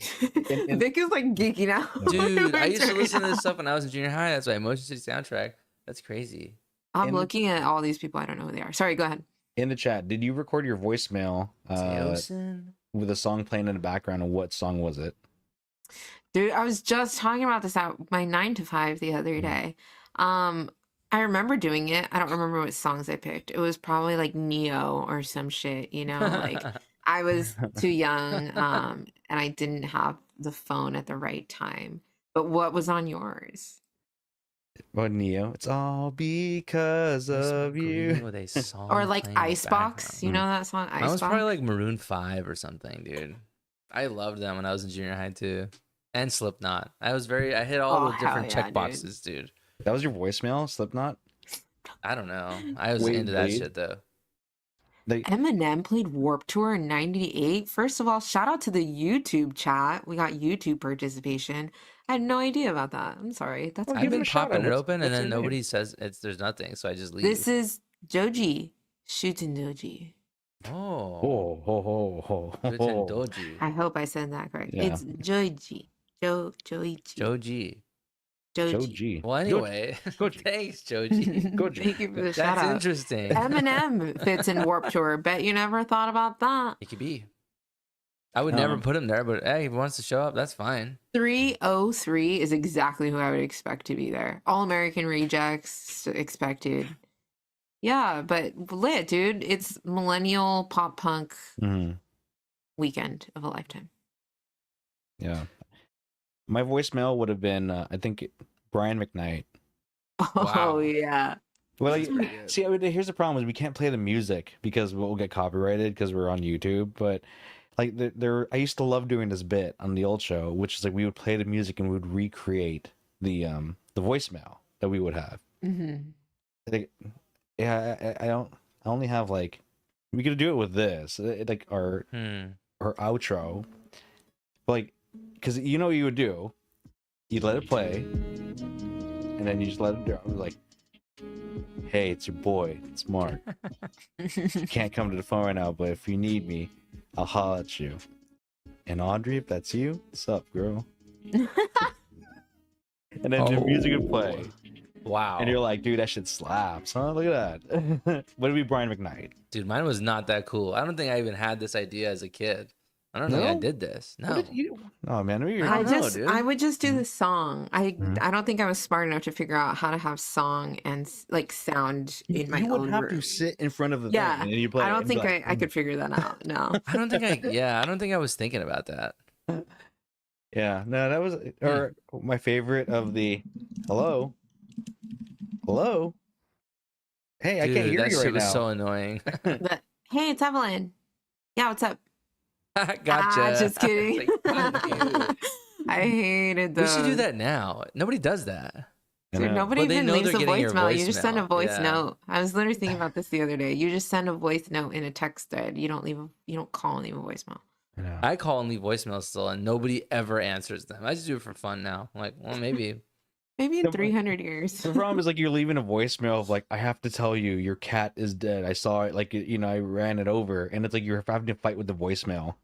and- Vic is like geeking out. Dude, I used to Right listen to now. this stuff when I was in junior high. That's why Motion City soundtrack. That's crazy. I'm and- looking at all these people. I don't know who they are. Sorry, go ahead. in the chat, did you record your voicemail Teosin? with a song playing in the background? And what song was it? Dude, I was just talking about this at my 9 to 5 the other day. I I remember doing it. I don't remember what songs I picked. It was probably like Neo or some shit, you know, like I was too young, and I didn't have the phone at the right time. But what was on yours? What Neo? It's all because of you. With a song Or like playing in the Icebox, you background. know that song, Mine was Icebox? probably like Maroon 5 or something, dude. I loved them when I was in junior high too. And Slipknot. I hit all Oh, the different hell yeah, check boxes, dude. That was your voicemail, Slipknot? I don't know. I was Wait, into that wait. shit though. They, Eminem played Warped Tour in '98. First of all, shout out to the YouTube chat. We got YouTube participation. I had no idea about that. I'm sorry. That's Well, I've give it been a shout popping out. it What's- open and what's then your name? nobody says there's nothing, so I just leave. This is Joji. Shooting Doji. Oh. Oh, ho, ho, ho, ho, Written ho. Doji. I hope I said that correct. Yeah. It's Joji. Joichi. Joji. Joe Joji. G. Well, anyway, Goji. thanks, Joji. Goji. Thank you for the shout That's out. interesting. Eminem fits in Warped Tour. Bet you never thought about that. It could be. I would never Um, put him there, but hey, if he wants to show up, that's fine. 303 is exactly who I would expect to be there. All American Rejects expected. Yeah, but lit, dude. It's millennial pop punk Mhm. weekend of a lifetime. Yeah. My voicemail would have been, I think, Brian McKnight. Oh, Wow. yeah. Well, That's pretty good. see, here's the problem: is we can't play the music because we'll get copyrighted because we're on YouTube. But like, I used to love doing this bit on the old show, which is like we would play the music and we would recreate the voicemail that we would have. hmm Like, yeah, I only have like we could do it with this, like our outro, like because you know what you would do, you'd let it play, and then you just let it go. Like, hey, it's your boy, it's Mark. Can't come to the phone right now, but if you need me, I'll holler at you. And Audrey, if that's you, what's up, girl? And then the music would play, Wow. and you're like, dude, that shit slaps, huh? Look at that. Would it be Brian McKnight? Dude, mine was not that cool. I don't think I even had this idea as a kid. I don't think I No? did this. No. What did you? Oh man, you're I I don't know, just dude. I would just do the song. Mhm. I don't think I was smart enough to figure out how to have song and like sound in my you would own have room. to sit in front of the Yeah, thing and you play. I it don't and be think like, I could figure that out. No. I don't think I was thinking about that. Yeah, no, that was or my favorite of the hello, Hey, I Dude, can't hear that you shit right was now. so annoying. But hey, it's Evelyn. Yeah, what's up? Gotcha. Ah, just kidding. It's like, fuck you. I hated those. We should do that now. Nobody does that. I Dude, know. nobody But they even know leaves a they're getting your voicemail. You just send a voicemail. voice Yeah. note. I was literally thinking about this the other day. You just send a voice note in a text thread. You don't call and leave a voicemail. I know. I call and leave voicemails still, and nobody ever answers them. I just do it for fun now. I'm like, well, maybe. Maybe in The- 300 years. The problem is like you're leaving a voicemail of like I have to tell you your cat is dead. I saw it like I ran it over, and it's like you're having to fight with the voicemail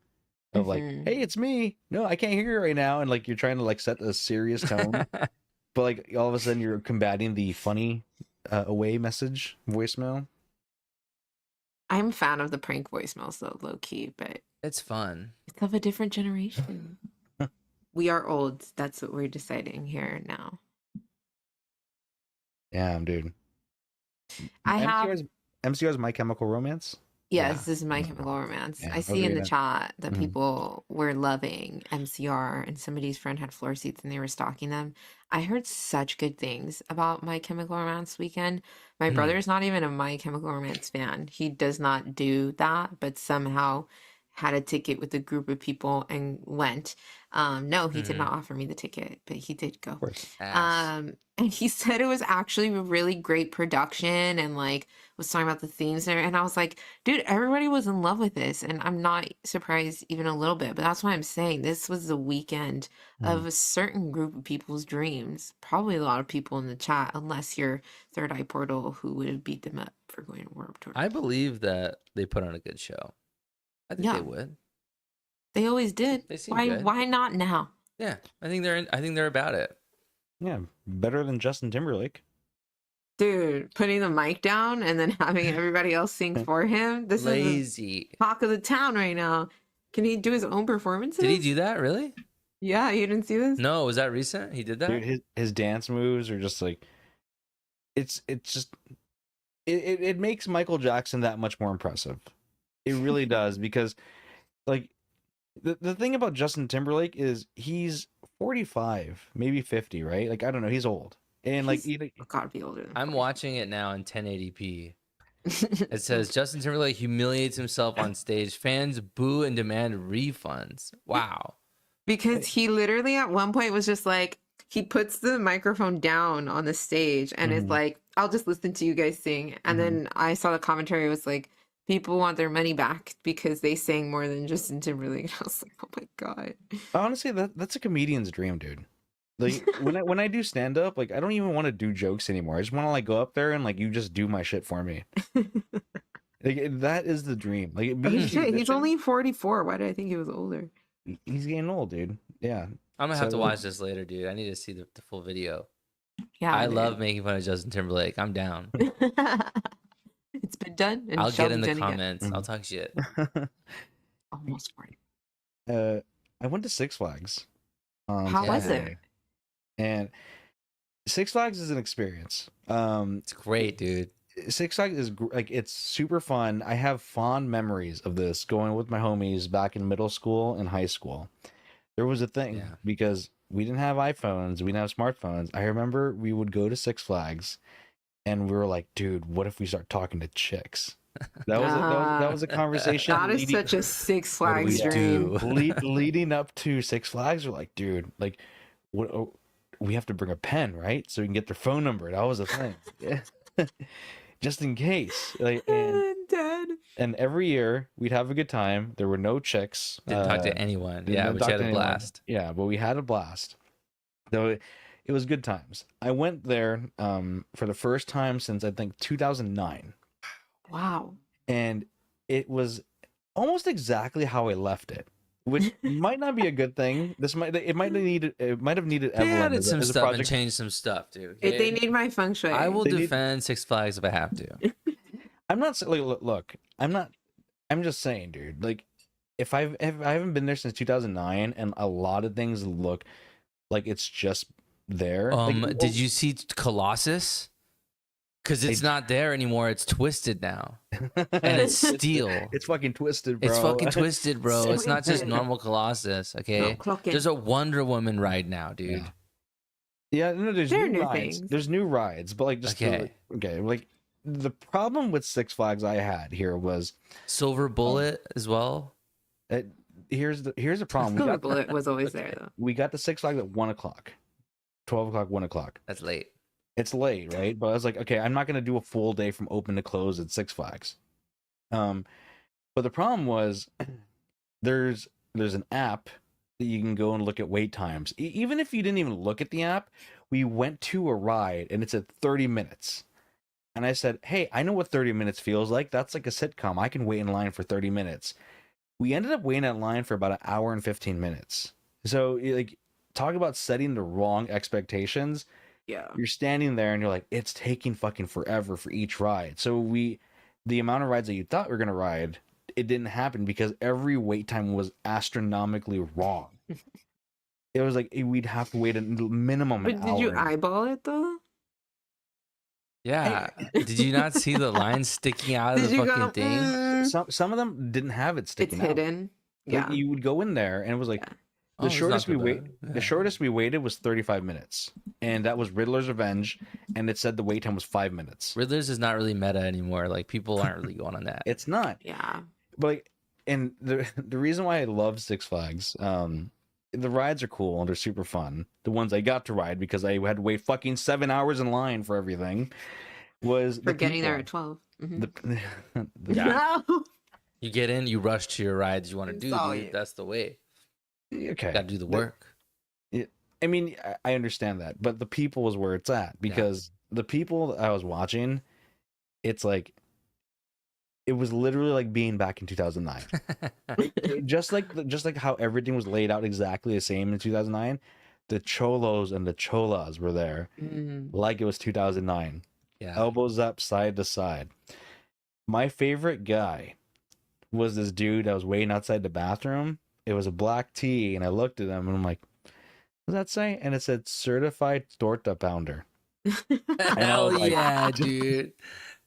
of like, Mhm. hey, it's me. No, I can't hear you right now, and like you're trying to like set a serious tone, but like all of a sudden you're combating the funny away message voicemail. I'm a fan of the prank voicemails though, low key, but It's fun. it's of a different generation. We are old. That's what we're deciding here now. Yeah, dude. I have MCR's My Chemical Romance. Yes, Yeah. this is My Chemical Romance. Yeah, I those see are in the good. chat that Mhm. people were loving MCR and somebody's friend had floor seats and they were stalking them. I heard such good things about My Chemical Romance weekend. My Hmm. brother's not even a My Chemical Romance fan. He does not do that, but somehow had a ticket with a group of people and went. No, he did Mhm. not offer me the ticket, but he did go. Of course. Ass. And he said it was actually a really great production and like was talking about the themes there. And I was like, dude, everybody was in love with this. And I'm not surprised even a little bit, but that's what I'm saying. This was the weekend of a certain group of people's dreams. Probably a lot of people in the chat, unless you're Third Eye Portal, who would have beat them up for going to Warped Tour. I believe that they put on a good show. I think Yeah. they would. They always did. They seem Why good. why not now? Yeah, I think they're about it. Yeah, better than Justin Timberlake. Dude, putting the mic down and then having everybody else sing for him. This is Lazy. the talk of the town right now. Can he do his own performances? Did he do that? Really? Yeah, you didn't see this? No, was that recent? He did that? Dude, his dance moves are just like it's just it makes Michael Jackson that much more impressive. It really does, because like the thing about Justin Timberlake is he's 45, maybe 50, right? Like, I don't know, he's old. And like He's gotta be older than I'm 40. watching it now in 1080p. It says Justin Timberlake humiliates himself on stage. Fans boo and demand refunds. Wow. Because he literally at one point was just like, he puts the microphone down on the stage and is Mhm. like, I'll just listen to you guys sing. And Mhm. then I saw the commentary was like, people want their money back because they sang more than Justin Timberlake. And I was like, oh my God. Honestly, that's a comedian's dream, dude. Like when I do stand up, like I don't even want to do jokes anymore. I just want to like go up there and like you just do my shit for me. Like that is the dream. Like being a Shit, he's musician, only 44. Why did I think he was older? he's getting old, dude. Yeah. I'm gonna have to So- watch this later, dude. I need to see the full video. Yeah. I dude. love making fun of Justin Timberlake. I'm down. It's been done. And I'll shall get in be the done again. comments. I'll talk shit. Almost 40. I went to Six Flags. How was Saturday, it? And Six Flags is an experience. It's great, dude. Six Flags is like it's super fun. I have fond memories of this going with my homies back in middle school and high school. There was a thing Yeah. because we didn't have iPhones, we didn't have smartphones. I remember we would go to Six Flags, and we were like, "Dude, what if we start talking to chicks?" That was a conversation. That is leading- such a Six What do we Flags do? dream. leading up to Six Flags. We're like, dude, like, what? Oh, we have to bring a pen, right? So we can get their phone number. That was a thing. Just in case. Like, Dad. and every year we'd have a good time. There were no chicks. Didn't talk to anyone. didn't Yeah, talk but you to had a anyone. blast. Yeah, but we had a blast. Though it was good times. I went there for the first time since I think 2009, Wow. and it was almost exactly how I left it, which might not be a good thing. It might have needed They Evelyn added as a, some as a stuff and project. changed some stuff, dude. If they okay? need my feng shui. I will They need- defend Six Flags if I have to. I'm not saying look. I'm just saying, dude. Like, if I haven't been there since 2009, and a lot of things look like it's just there. Like, Did you see Colossus? Because it's not there anymore. It's twisted now, and it's steel. It's fucking twisted, bro. It's fucking twisted, bro. It's not just Twisted. normal Colossus. Okay, No, clock in. there's a Wonder Woman ride now, dude. Yeah. Yeah, no, there's There are new new rides. things. There's new rides, but like just Okay. like the problem with Six Flags I had here was Silver Bullet as well. here's the problem. Silver Bullet was always there though. We got to Six Flags at 1:00, 12:00, 1:00. That's late. It's late, right? But I was like, okay, I'm not gonna do a full day from open to close at Six Flags. But the problem was there's an app that you can go and look at wait times. Even if you didn't even look at the app, we went to a ride and it's at 30 minutes. And I said, hey, I know what 30 minutes feels like. That's like a sitcom. I can wait in line for 30 minutes. We ended up waiting in line for about an hour and 15 minutes. So, like, talk about setting the wrong expectations. Yeah. You're standing there and you're like, it's taking fucking forever for each ride. So the amount of rides that you thought we were gonna ride, it didn't happen because every wait time was astronomically wrong. It was like we'd have to wait a minimum But an did you hour. eyeball it though? Yeah. Did you not see the line sticking out of Did the you fucking go? thing? Some of them didn't have it It's sticking out. hidden. Like, Yeah. you would go in there and it was like Yeah. Oh, it's not too bad. the Yeah. shortest we waited was 35 minutes, and that was Riddler's Revenge, and it said the wait time was 5 minutes. Riddler's is not really meta anymore. Like people aren't really going on that. It's not. Yeah. But like, and the reason why I love Six Flags, the rides are cool and they're super fun. The ones I got to ride because I had to wait fucking 7 hours in line for everything was For the getting there at people. 12. Mhm. The, Yeah. No. You get in, you rush to your rides you want to do, Oh, dude. yeah. That's the way. okay. Got to do the work. I mean, I understand that, but the people is where it's at because the people that I was watching, it's like, it was literally like being back in 2009. just like how everything was laid out exactly the same in 2009, the cholos and the cholas were there Mhm. like it was 2009, Yeah. elbows up, side to side. My favorite guy was this dude that was waiting outside the bathroom. It was a black tee, and I looked at him and I'm like, what does that say? And it said certified torta pounder. Hell like, yeah, dude.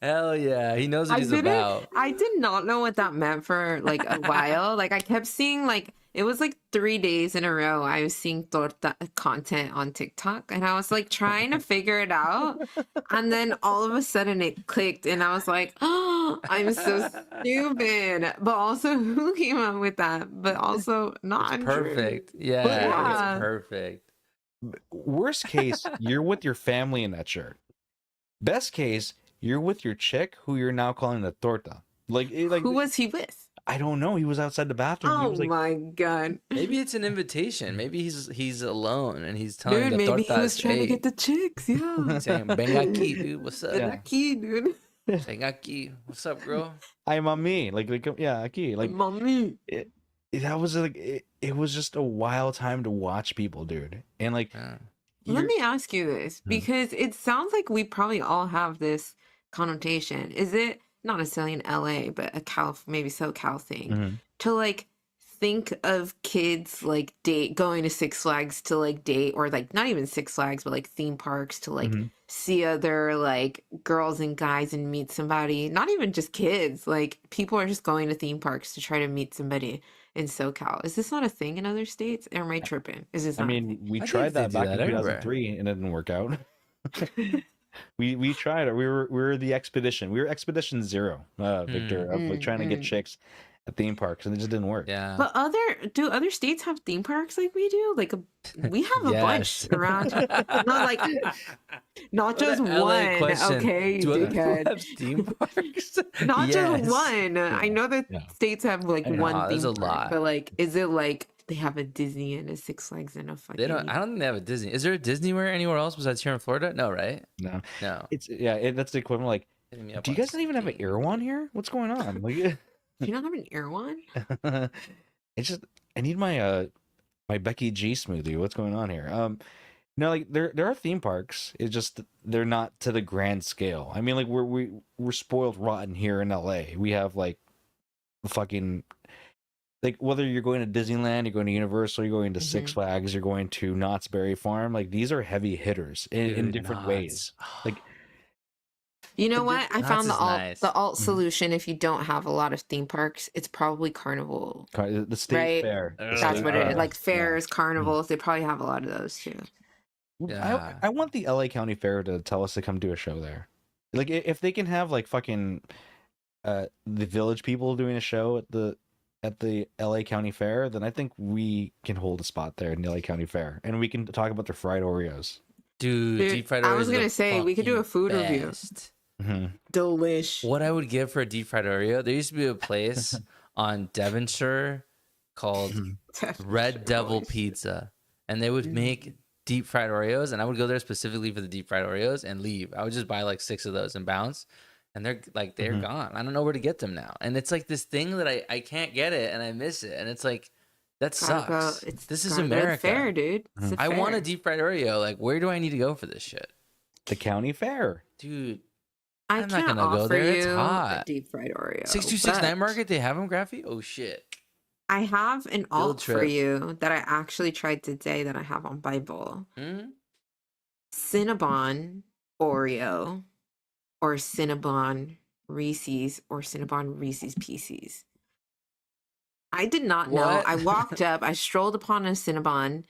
Hell yeah. He knows what he's about. I did not know what that meant for like a while. Like I kept seeing like it was like 3 days in a row I was seeing torta content on TikTok and I was like trying to figure it out. And then all of a sudden it clicked and I was like, oh, I'm so stupid. But also who came up with that? But also not It's true. perfect. Yeah, yeah. it's perfect. Worst case, you're with your family in that shirt. Best case, you're with your chick who you're now calling a torta. Like Who was he with? I don't know. He was outside the bathroom. He Oh was like, my god. Maybe it's an invitation. Maybe he's alone and he's telling Dude, the maybe he tortas, was trying to hey, get the chicks, yeah. saying, ven aquí, dude. What's up? The key, dude. Ven aquí. What's up, girl? I'm on me. Like yeah, aquí. Like Mommy. that was like it was just a wild time to watch people, dude. And like Yeah. Let you're- me ask you this because it sounds like we probably all have this connotation. Is it not necessarily in LA, but a Cal, maybe SoCal thing Mhm. to like think of kids like going to Six Flags to like date or like not even Six Flags, but like theme parks to like Mhm. see other like girls and guys and meet somebody. Not even just kids, like people are just going to theme parks to try to meet somebody in SoCal. Is this not a thing in other states? Or am I tripping? Is this I not a mean, thing? we I think tried they that do back that in everywhere. 2003 and it didn't work out. we tried it. We were the expedition. We were expedition zero, Victor, of like trying to get chicks at theme parks, and it just didn't work. Yeah. But do other states have theme parks like we do? Like we have a bunch Yes. around. Not like not What just a LA one. question. Okay, Do other people dickhead. have theme parks? Not just Yes. one. I know that Yeah. states have like I know. one There's theme a park, lot. but like, is it like they have a Disney and a Six Flags and a fucking? They don't. I don't think they have a Disney. Is there a Disney anywhere else besides here in Florida? No, right? No, No. it's that's the equivalent. Like, Hitting me up do you on guys not even have an Steam. Erewhon here? What's going on? Like, Do you not have an ear one? it's just I need my my Becky G smoothie. What's going on here? No, like there are theme parks. It's just they're not to the grand scale. I mean, like we're spoiled rotten here in LA. We have like fucking like whether you're going to Disneyland, you're going to Universal, you're going to Six Flags, you're going to Knott's Berry Farm. Like these are heavy hitters in Dude, different Knott's. ways. Like You know The what? I Knott's found is nice. the alt Mhm. solution. If you don't have a lot of theme parks, it's probably Carnival. the state Right. fair. Ugh. That's what it is. Like Yeah. fairs, carnivals. They probably have a lot of those too. Yeah. I want the LA County Fair to tell us to come do a show there. Like if they can have like fucking the Village people doing a show at the LA County Fair, then I think we can hold a spot there in the LA County Fair, and we can talk about their fried Oreos. Dude, Dude, deep fried I Oreos. was are the gonna say, we could do a fucking food review. best. Delish. What I would give for a deep fried Oreo, there used to be a place on Devonshire called Red Devil Pizza, and they would make deep fried Oreos, and I would go there specifically for the deep fried Oreos and leave. I would just buy like 6 of those and bounce, and they're gone. I don't know where to get them now, and it's like this thing that I can't get it, and I miss it, and it's like that sucks. This is gotta go to America. Fair, dude. It's a I want fair. a deep fried Oreo. Like, where do I need to go for this shit, The county fair. dude? I I'm not can't gonna go offer there. you It's a hot. deep fried Oreo. 626 Night but Market, they have them, Graphy? Oh shit. I have an alt for trip. you that I actually tried today that I have on Bible. Hmm? Cinnabon Oreo or Cinnabon Reese's or Cinnabon Reese's Pieces. I did not know. What? I walked up, I strolled upon a Cinnabon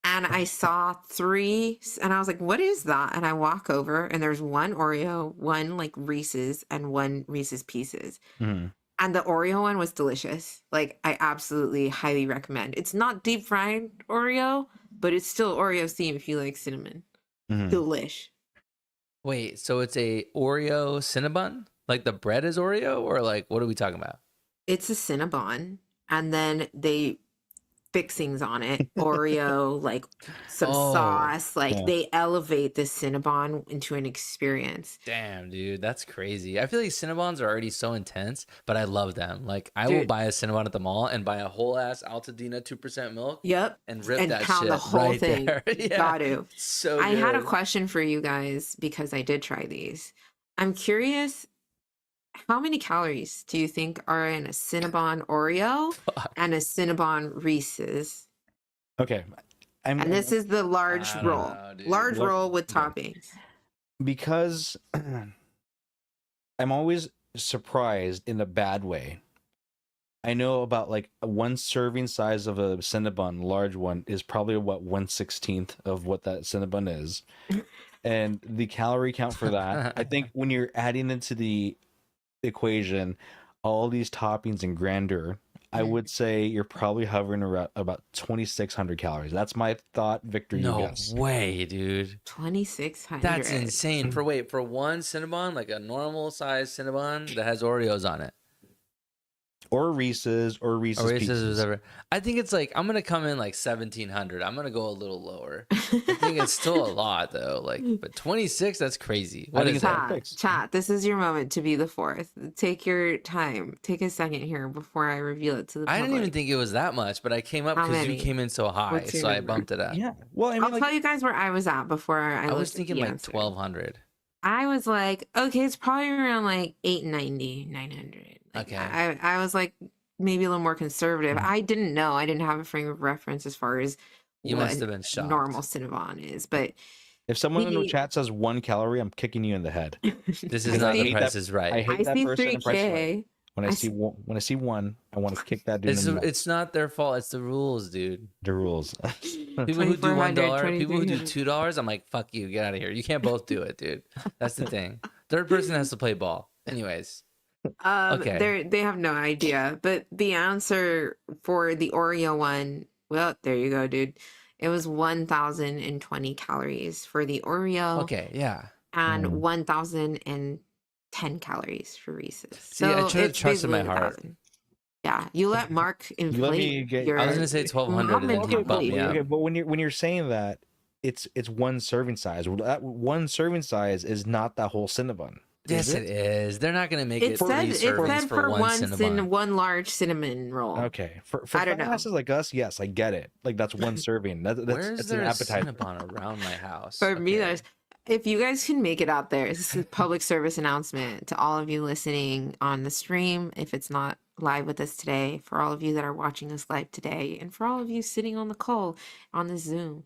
and I saw 3 and I was like, what is that? And I walk over and there's one Oreo, one like Reese's and one Reese's Pieces. Mhm. And the Oreo one was delicious. Like I absolutely highly recommend. It's not deep fried Oreo, but it's still Oreo theme if you like cinnamon. Mhm. Delish. Wait, so it's a Oreo Cinnabon? Like the bread is Oreo, or like what are we talking about? It's a Cinnabon, and then they fixings on it. Oreo, like some Oh, sauce. Like yeah. they elevate the Cinnabon into an experience. Damn, dude, that's crazy. I feel like Cinnabons are already so intense, but I love them. Like I will Dude. buy a Cinnabon at the mall and buy a whole ass Altadena 2% milk Yep. and rip And that pound shit the whole right thing. there. Yeah, Got to. so I had a good. question for you guys because I did try these. I'm curious, how many calories do you think are in a Cinnabon Oreo Fuck. and a Cinnabon Reese's? Okay, And this is the large I don't roll. know, dude. Large Look- roll with okay. toppings. because I'm always surprised in a bad way. I know about like a one serving size of a Cinnabon, large one, is probably what 1/16 of what that Cinnabon is. And the calorie count for that, I think when you're adding into the equation all these toppings and grandeur, I would say you're probably hovering around about 2,600 calories. That's my thought. Victor, you No guess. way, dude. 2,600. That's insane. For one Cinnabon, like a normal size Cinnabon that has Oreos on it. Or Reese's Oasis Pieces. was ever. I think it's like I'm gonna come in like 1,700. I'm gonna go a little lower. I think it's still a lot though. Like, but 26, that's crazy. What think is it's that? hard. Chat, this is your moment to be the fourth. Take your time. Take a second here before I reveal it to the I public. didn't even think it was that much, but I came up How because you many? came in so high, What's your so I number? bumped it up. Yeah. Well, I mean, I'll like, tell you guys where I was at before I I was looked at thinking the like answer. 1,200. I was like, okay, it's probably around like 890, 900. Like, Okay. I was like maybe a little more conservative. I didn't know. I didn't have a frame of reference as far as You what must have been shocked. normal Cinnabon is. But if someone in the the- chat says 1 calorie, I'm kicking you in the head. This I is not see- the hate Price that- is Right. I hate I that see person in Price is Right. 3K. When I I see one, I want to kick that dude It's in the it's not their fault. It's the rules, dude. the rules. People who do $1, 2,400, people who do 2,300. $2, I'm like, fuck you, get out of here. You can't both do it, dude. That's the thing. Third person has to play ball. Anyways, Okay. They have no idea. But the answer for the Oreo one, well, there you go, dude. It was 1,020 calories for the Oreo okay, yeah. and Mm. 1,010 calories for Reese's. See, I So should've it's trusted my basically heart. 1,000. Yeah, you let Mark inflate me get- your. I was gonna say 1,200 and then Mom he and bumped me Pop. up. Okay, but when you're saying that, it's one serving size. Well, that one serving size is not that whole Cinnabon. Yes, it is. They're not gonna make It it said, 3 it servings said for for one Cinnabon. one large cinnamon roll. Okay, for I don't know. asses like us, yes, I get it. Like that's one serving. That's Where's it's an there a appetizer. Cinnabon around my house? For me, Okay. there's if you guys can make it out there, this is a public service announcement to all of you listening on the stream. If it's not live with us today, for all of you that are watching us live today, and for all of you sitting on the call on the Zoom,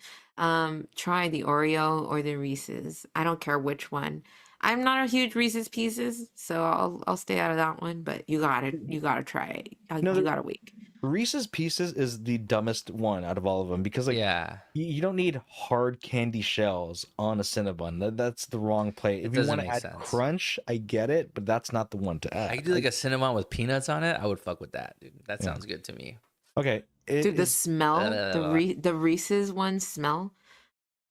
try the Oreo or the Reese's. I don't care which one. I'm not a huge Reese's Pieces, so I'll stay out of that one. But you gotta try it. No, You the- gotta wait. Reese's Pieces is the dumbest one out of all of them because like Yeah, you don't need hard candy shells on a Cinnabon. That's the wrong play. If you doesn't want to make add sense. crunch, I get it, but that's not the one to add. I could do like a Cinnabon with peanuts on it. I would fuck with that, dude. That Yeah. sounds good to me. Okay, it Dude, the is- smell, blah. the Reese's one smell,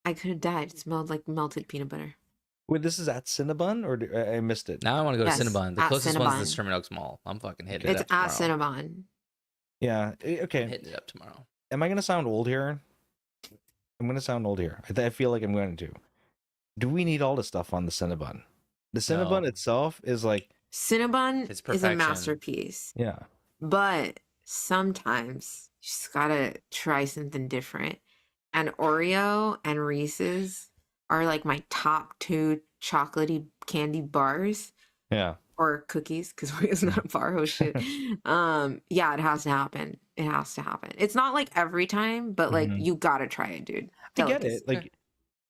I could have died. It smelled like melted peanut butter. wait, this is at Cinnabon or I missed it? Now I want to go Yes, to Cinnabon. The at closest one's the Cinnabon. Sherman Oaks Mall. I'm fucking hitting It's it up at tomorrow. Cinnabon. Yeah. I'm Okay. hitting it up tomorrow. Am I gonna sound old here? I'm gonna sound old here. I feel like I'm going to. Do we need all the stuff on the Cinnabon? The Cinnabon No. itself is like, Cinnabon It's is a perfection. masterpiece, yeah. but sometimes you just gotta try something different. And Oreo and Reese's are like my top two chocolatey candy bars Yeah. or cookies because Oreo's not a bar. Oh shit. Yeah, it has to happen. It has to happen. It's not like every time, but like Mhm. you gotta try it, dude. I get Delicacy. it.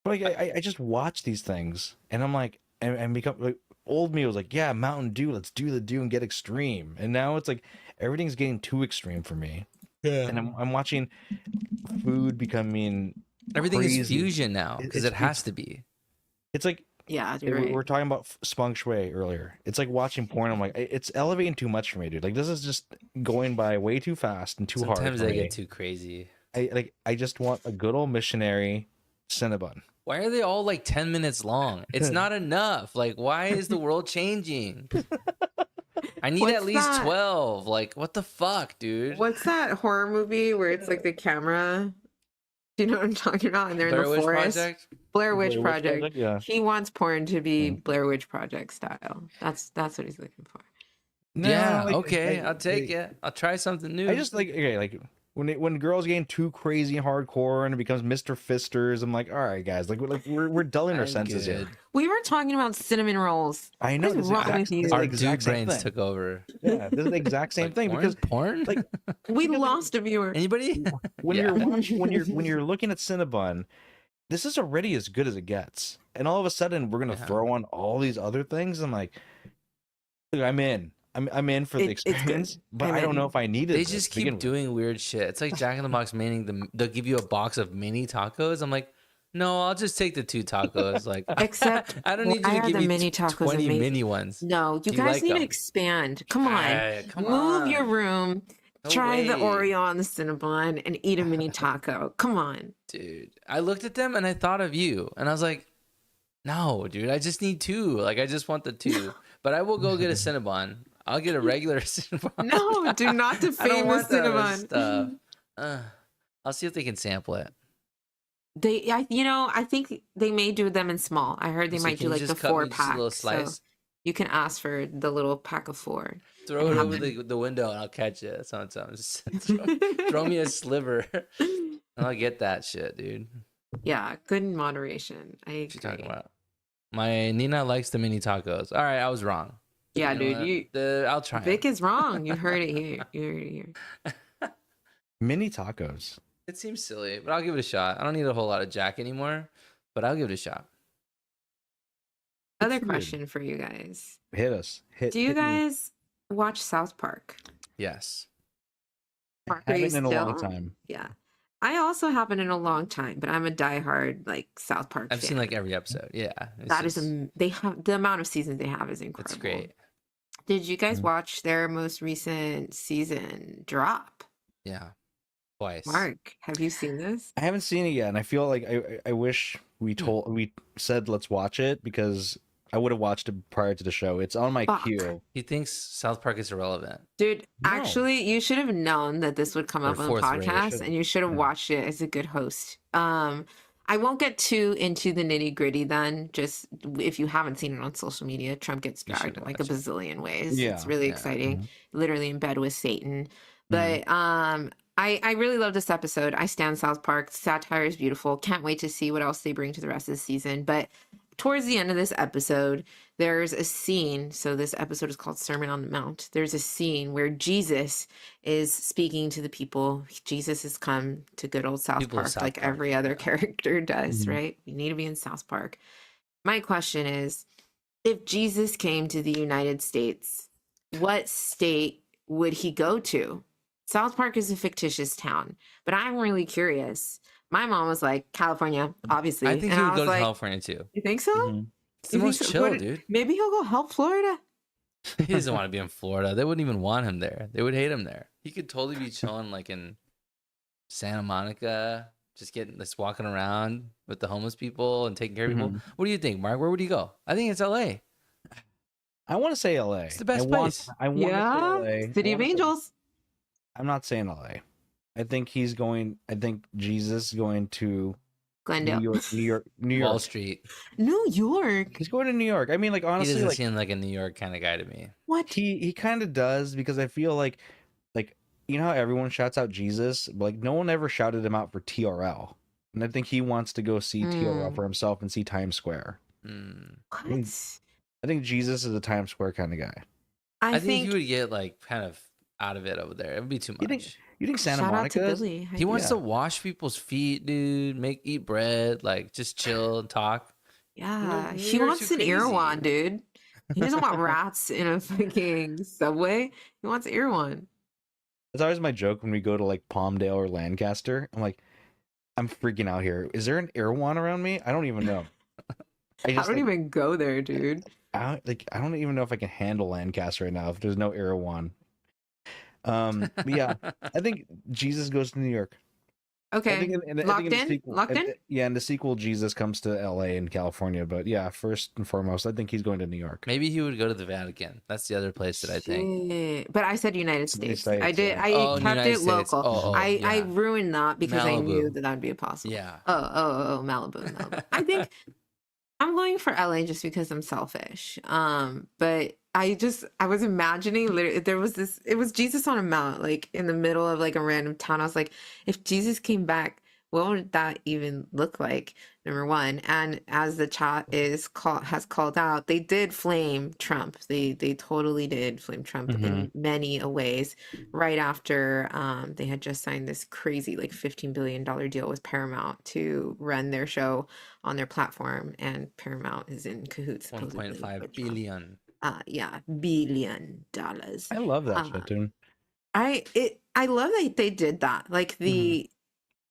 Like I just watch these things and I'm like, and become like old me was like, yeah, Mountain Dew, let's do the dew and get extreme. And now it's like everything's getting too extreme for me. Yeah. And I'm watching food becoming Everything is crazy. fusion now because it It's- has to be. It's like Yeah, we you're right. were talking about Spunk Shui earlier. It's like watching porn. I'm like, it's elevating too much for me, dude. Like this is just going by way too fast and too hard. Sometimes for they me. get too crazy. I just want a good old missionary Cinnabon. Why are they all like 10 minutes long? It's not enough. Like, why is the world changing? I need What's at least that? 12. Like, what the fuck, dude? What's that horror movie where it's like the camera? Do you know what I'm talking about? And they're Blair in the Witch forest. Project? Blair Witch Project. Yeah. He wants porn to be Mm. Blair Witch Project style. That's what he's looking for. Yeah, like, okay. I- I'll take it. I'll try something new. I just like okay, like when girls getting too crazy and hardcore and it becomes Mr. Fisters, I'm like, all right, guys, like we're dulling our I'm senses good. here. We were talking about cinnamon rolls. I know What is this wrong with you? this is the Our exact dude same brains thing. took over. Yeah, this is the exact same Like, thing porn? because porn? like We lost a viewer. Anybody? when Yeah. you're watching when you're looking at Cinnabon, this is already as good as it gets. And all of a sudden, we're gonna Yeah. throw on all these other things. I'm like, look, I'm in. I'm in for the It's good. experience, but I'm I don't in. know if I needed. They this just to begin keep with. doing weird shit. It's like Jack in the Box meaning they'll give you a box of mini tacos. I'm like, no, I'll just take the 2 tacos. Like, Except, I don't need you why to are give the me mini tacos 20 amazing? mini ones. No, you You guys like need to them. expand. Come on. Come Move your on. room. No Try the way. Oreo on the Cinnabon and eat a mini taco. Come on. Dude, I looked at them and I thought of you, and I was like, no, dude, I just need 2. Like, I just want the 2. But I will go get a Cinnabon. I'll get a regular Cinnabon. No, do not I don't defame the want that other Cinnabon. stuff. I'll see if they can sample it. I think they may do them in small. I heard they So might can do you like the just cut me 4 just a pack. little So slice? you can ask for the little pack of 4. Throw it And over have the window and I'll catch it. That's what I'm telling you. Just throw me a sliver and I'll get that shit, dude. Yeah, good in moderation. I What you agree. talking about? My Nina likes the mini tacos. All right, I was wrong. Yeah, You know dude, what? I'll try. Vic it. is wrong. You heard it here. You heard it here. Mini tacos. It seems silly, but I'll give it a shot. I don't need a whole lot of Jack anymore, but I'll give it a shot. Other Good. question for you guys. Hit us. Do you hit me. guys watch South Park? Yes. Mark, are you Haven't in a long still? time. Yeah. I also haven't in a long time, but I'm a diehard like South Park I've fan. seen like every episode. Yeah. That is they have the amount of seasons they have is incredible. It's great. Did you guys Mhm. watch their most recent season drop? Yeah. Twice. Mark, have you seen this? I haven't seen it yet, and I feel like I wish we said let's watch it because I would have watched it prior to the show. It's on my Fuck. queue. He thinks South Park is irrelevant. Dude, No. actually, you should have known that this would come Or up on the fourth rate, podcast, should've. and you should have Yeah. watched it as a good host. I won't get too into the nitty gritty then. Just if you haven't seen it on social media, Trump gets You should dragged like a watch it. bazillion ways. Yeah. It's really Yeah. exciting. Mhm. Literally in bed with Satan. Mhm. But I really love this episode. I stand South Park. Satire is beautiful. Can't wait to see what else they bring to the rest of the season. But towards the end of this episode, there's a scene. So this episode is called Sermon on the Mount. There's a scene where Jesus is speaking to the people. Jesus has come to good old South People of Park South like Park, every other yeah. character does, Mhm. right? We need to be in South Park. My question is, if Jesus came to the United States, what state would he go to? South Park is a fictitious town, but I'm really curious. My mom was like, California, obviously. I think and he I would was go to like, California too. you think so? Mhm. It's the You think most so? chill, What- dude. Maybe he'll go help Florida. He doesn't want to be in Florida. They wouldn't even want him there. They would hate him there. He could totally be chilling like in Santa Monica, just walking around with the homeless people and taking care of people. Mhm. What do you think, Mark? Where would he go? I think it's LA. I want to say LA. It's the best I want, place. I want Yeah, to say LA. City I of wanna say- Angels. I'm not saying LA. I think he's going. I think Jesus is going to Glendale. New York. Wall Street. New York. He's going to New York. I mean, like He honestly, doesn't like seem like a New York kind of guy to me. What? he kind of does because I feel like you know how everyone shouts out Jesus, but like no one ever shouted him out for TRL, and I think he wants to go see TRL Mm. for himself and see Times Square. Mm. What? I think Jesus is a Times Square kind of guy. I I think think he would get like kind of out of it over there. It would be too You much. think You think Santa shout out Monica to is? Billy. He wants Yeah. to wash people's feet, dude. Eat bread, like just chill and talk. Yeah, New he York's wants too an crazy. Erewhon, dude. He doesn't want rats in a fucking subway. He wants Erewhon. That's always my joke when we go to like Palmdale or Lancaster. I'm like, I'm freaking out here. Is there an Erewhon around me? I don't even know. I I just don't like, even go there, dude. I don't even know if I can handle Lancaster right now if there's no Erewhon. But yeah, I think Jesus goes to New York. I Okay, think locked the in? sequel, Locked in? Yeah, in the sequel, Jesus comes to L.A. and California. But yeah, first and foremost, I think he's going to New York. Maybe he would go to the Vatican. That's the other place that I think. Shit. But I said United United States. I States, did. yeah. I Oh, kept United it States. local. Oh, I yeah. ruined that because I knew Malibu. that would be impossible. Yeah. Oh, Malibu. I think I'm going for LA just because I'm selfish. But I was imagining literally it was Jesus on a mount, like in the middle of like a random town. I was like, if Jesus came back, what would that even look like? Number one, and as the chat has called out, they did flame Trump. They totally did flame Trump Mhm. in many a ways. Right after they had just signed this crazy like $15 billion deal with Paramount to run their show on their platform, and Paramount is in cahoots supposedly 1.5 with Trump. billion. Yeah, $1 billion. I love that shit, Um, dude. I love that they did that. Like Mhm.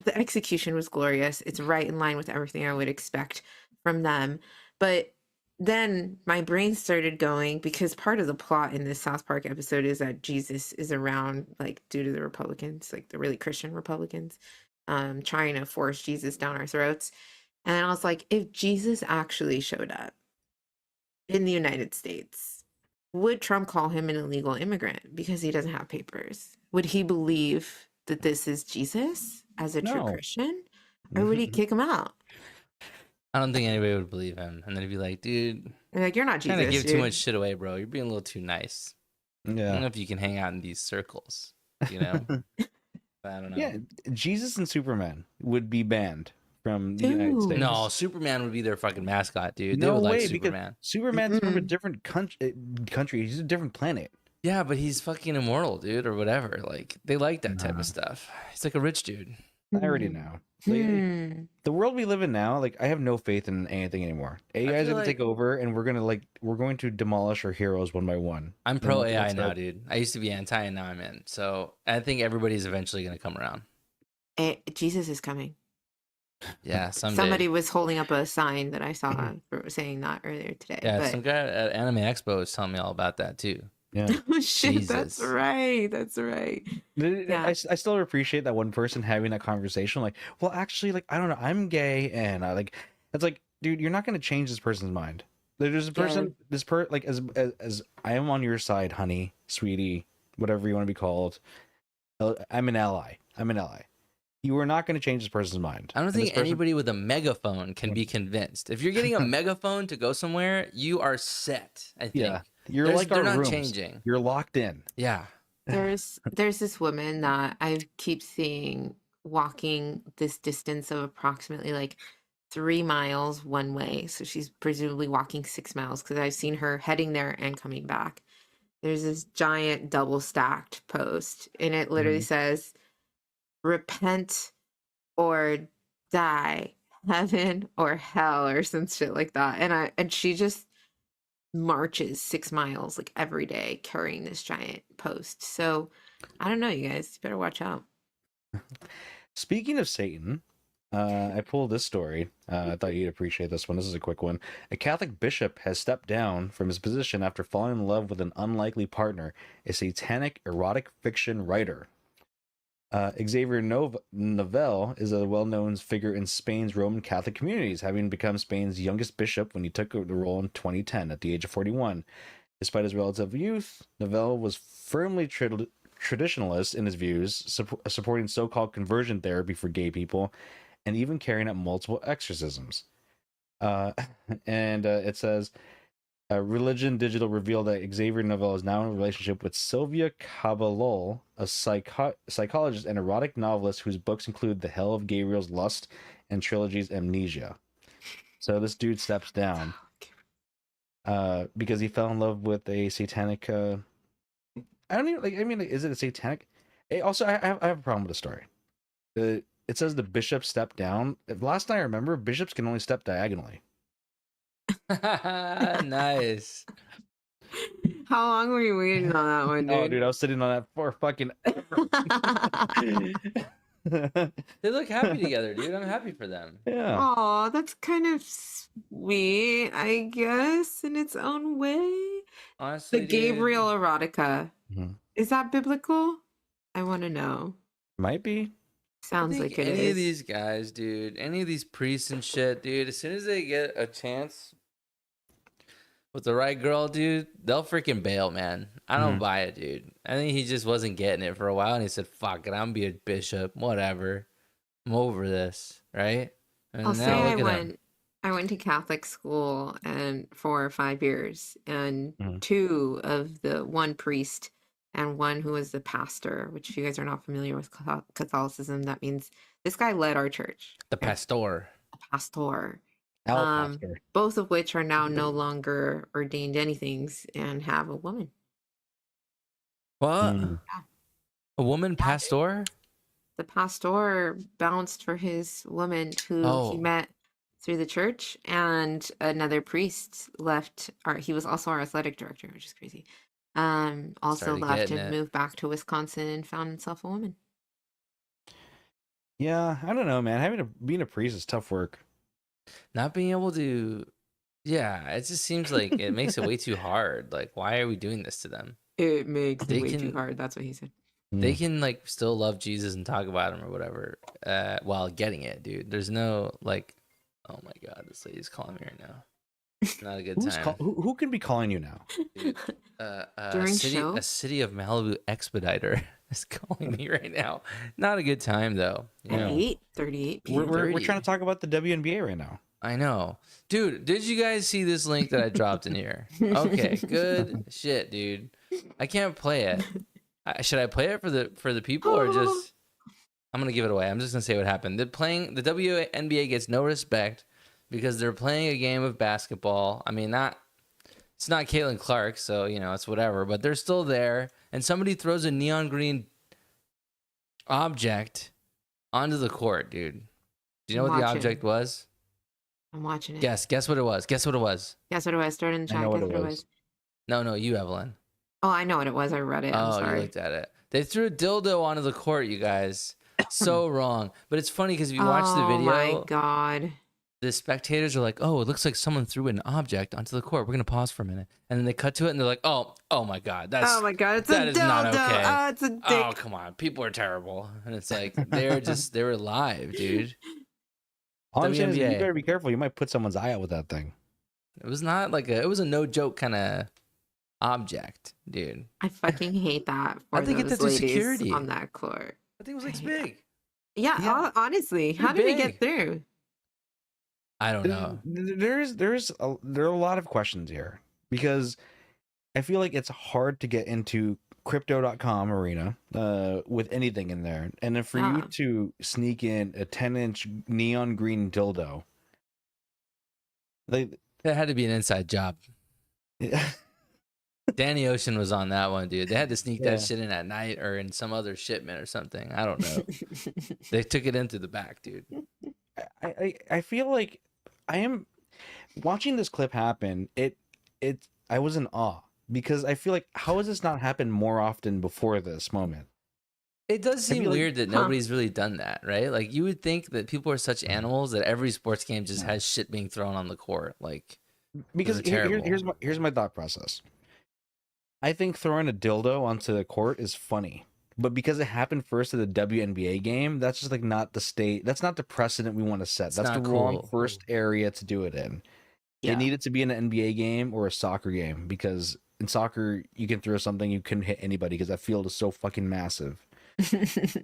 the execution was glorious. It's right in line with everything I would expect from them. But then my brain started going because part of the plot in this South Park episode is that Jesus is around, like due to the Republicans, like the really Christian Republicans, trying to force Jesus down our throats. And I was like, if Jesus actually showed up in the United States, would Trump call him an illegal immigrant because he doesn't have papers? Would he believe that this is Jesus as a true No. Christian? Or would he kick him out? I don't think anybody would believe him, and then he'd be like, "Dude, And like, you're not trying to Jesus, give too dude. much shit away, bro. You're being a little too nice. I don't Yeah. know if you can hang out in these circles, you know." I don't know. Yeah, Jesus and Superman would be banned from the United Dude. States. No, Superman would be their fucking mascot, dude. They No would way, like because Superman. Superman's from a Mm-mm. different country. He's a different planet. Yeah, but he's fucking immortal, dude, or whatever. Like they like that type Nah. of stuff. He's like a rich dude. I already know. Like, Hmm. the world we live in now, like I have no faith in anything anymore. AI is feel gonna take like- over, and we're going to demolish our heroes one by one. I'm And pro let's AI now, hope- dude. I used to be anti, and now I'm in. So I think everybody's eventually gonna come around. Jesus is coming. Yeah, someday. Somebody was holding up a sign that I saw saying that earlier today. Yeah, but... some guy at Anime Expo was telling me all about that too. Yeah. Oh shit, that's Jesus. right. That's right. Yeah. I still appreciate that one person having that conversation. Like, well, actually, like I don't know, I'm gay, and I like. It's like, dude, you're not gonna change this person's mind. There's a person, like as I am on your side, honey, sweetie, whatever you want to be called. I'm an ally. I'm an ally. You are not going to change this person's mind. I don't And this think person- anybody with a megaphone can be convinced. If you're getting a megaphone to go somewhere, you are set. I think. Yeah, you're There's- like they're our not rooms. changing. You're locked in. Yeah. There's this woman that I keep seeing walking this distance of approximately like 3 miles one way. So she's presumably walking 6 miles because I've seen her heading there and coming back. There's this giant double stacked post, and it literally says, "Repent or die, heaven or hell," or some shit like that. And she just marches 6 miles like every day carrying this giant post. So I don't know, you guys, you better watch out. Speaking of Satan, I pulled this story. I thought you'd appreciate this one. This is a quick one. A Catholic bishop has stepped down from his position after falling in love with an unlikely partner, a satanic erotic fiction writer. Xavier Novell is a well-known figure in Spain's Roman Catholic communities, having become Spain's youngest bishop when he took the role in 2010 at the age of 41. Despite his relative youth, Novell was firmly traditionalist in his views, supporting so-called conversion therapy for gay people, and even carrying out multiple exorcisms. It says, Religion Digital revealed that Xavier Novell is now in a relationship with Sylvia Caballol, a psychologist and erotic novelist whose books include The Hell of Gabriel's Lust and trilogies Amnesia. So this dude steps down because he fell in love with a satanic... I don't even... like. I mean, is it a satanic... Also, I have a problem with the story. It says the bishop stepped down. Last I remember, bishops can only step diagonally. Nice. How long were you waiting on that one, dude? Oh, dude, I was sitting on that for fucking They look happy together, dude. I'm happy for them. yeah. Oh, that's kind of sweet, I guess, in its own way. Honestly, The dude, Gabriel erotica. Mhm. Is that biblical? I want to know. Might be. I Sounds think like it any is. of these guys, dude, any of these priests and shit, dude, as soon as they get a chance with the right girl, dude, they'll freaking bail, man. I don't buy it, dude. I think he just wasn't getting it for a while, and he said, "Fuck it, I'm gonna be a bishop, whatever. I'm over this, right?" And I'll say now I look at him. went to Catholic school and for 5 years, and Mhm. 2 of the one priest and one who was the pastor, which if you guys are not familiar with Catholicism, that means this guy led our church. The pastor. Pastor. Al Pastor. Both of which are now no longer ordained anythings and have a woman. What? Mm. A woman pastor? The pastor bounced for his woman who Oh. he met through the church, and another priest left. He was also our athletic director, which is crazy. Also Started left getting and it. moved back to Wisconsin and found himself a woman. Yeah, I don't know, man. Being a priest is tough work. Not being able to. Yeah, it just seems like it makes it way too hard. Like, why are we doing this to them? It makes They it way too can- hard. That's what he said. They can like still love Jesus and talk about him or whatever, while getting it, dude. There's no like, oh my god, this lady's calling me right now. Not a good Who's time. who can be calling you now? Dude, During city, show? a city of Malibu expediter is calling me right now. Not a good time though. You At know, 8:38 p.m. We're 30. trying to talk about the WNBA right now. I know, dude. Did you guys see this link that I dropped in here? Okay, good shit, dude. I can't play it. Should I play it for the people or just? I'm gonna give it away. I'm just gonna say what happened. The WNBA gets no respect because they're playing a game of basketball. I mean, it's not Caitlin Clark, so you know it's whatever. But they're still there, and somebody throws a neon green object onto the court, dude. Do you know what the Watch it. object was? I'm watching it. Guess what it was. Guess what it was. Guess what it was? Start in the I chat. know what Guess it what it was. was. No, you, Evelyn. Oh, I know what it was. I read it. I'm Oh, you sorry. looked at it. They threw a dildo onto the court, you guys. So wrong. But it's funny because if you watch the Oh my video, god. the spectators are like, "Oh, it looks like someone threw an object onto the court. We're gonna pause for a minute," and then they cut to it and they're like, "Oh my god, that's Oh my god, it's that a is not dildo. okay. Oh, it's a dick. oh come on, people are terrible." And it's like they were live, dude. All I'm saying is you WNBA. better be careful. You might put someone's eye out with that thing. It was not like it was a no joke kind of object, dude. I fucking hate that for How'd they get those that through ladies security? on that court. I think it was like I hate big. Yeah, Yeah. honestly, how Pretty did it get big. through? I don't know. There are a lot of questions here because I feel like it's hard to get into crypto.com arena with anything in there, and then for you Yeah. to sneak in a 10-inch neon green dildo, like That had to be an inside job. Danny Ocean was on that one, dude. They had to sneak Yeah. that shit in at night or in some other shipment or something. I don't know. They took it in through the back, dude. I feel like I am watching this clip happen. I was in awe because I feel like how has this not happened more often before this moment? It does seem feel like- weird that Huh. nobody's really done that, right? Like you would think that people are such animals that every sports game just has shit being thrown on the court. Like Because Those are here's my thought process. I think throwing a dildo onto the court is funny, but because it happened first at the WNBA game, that's just like not the state. That's not the precedent we want to set. It's That's the not wrong cool. first area to do it in. Yeah. It needed to be in an NBA game or a soccer game because in soccer you can throw something you couldn't hit anybody because that field is so fucking massive.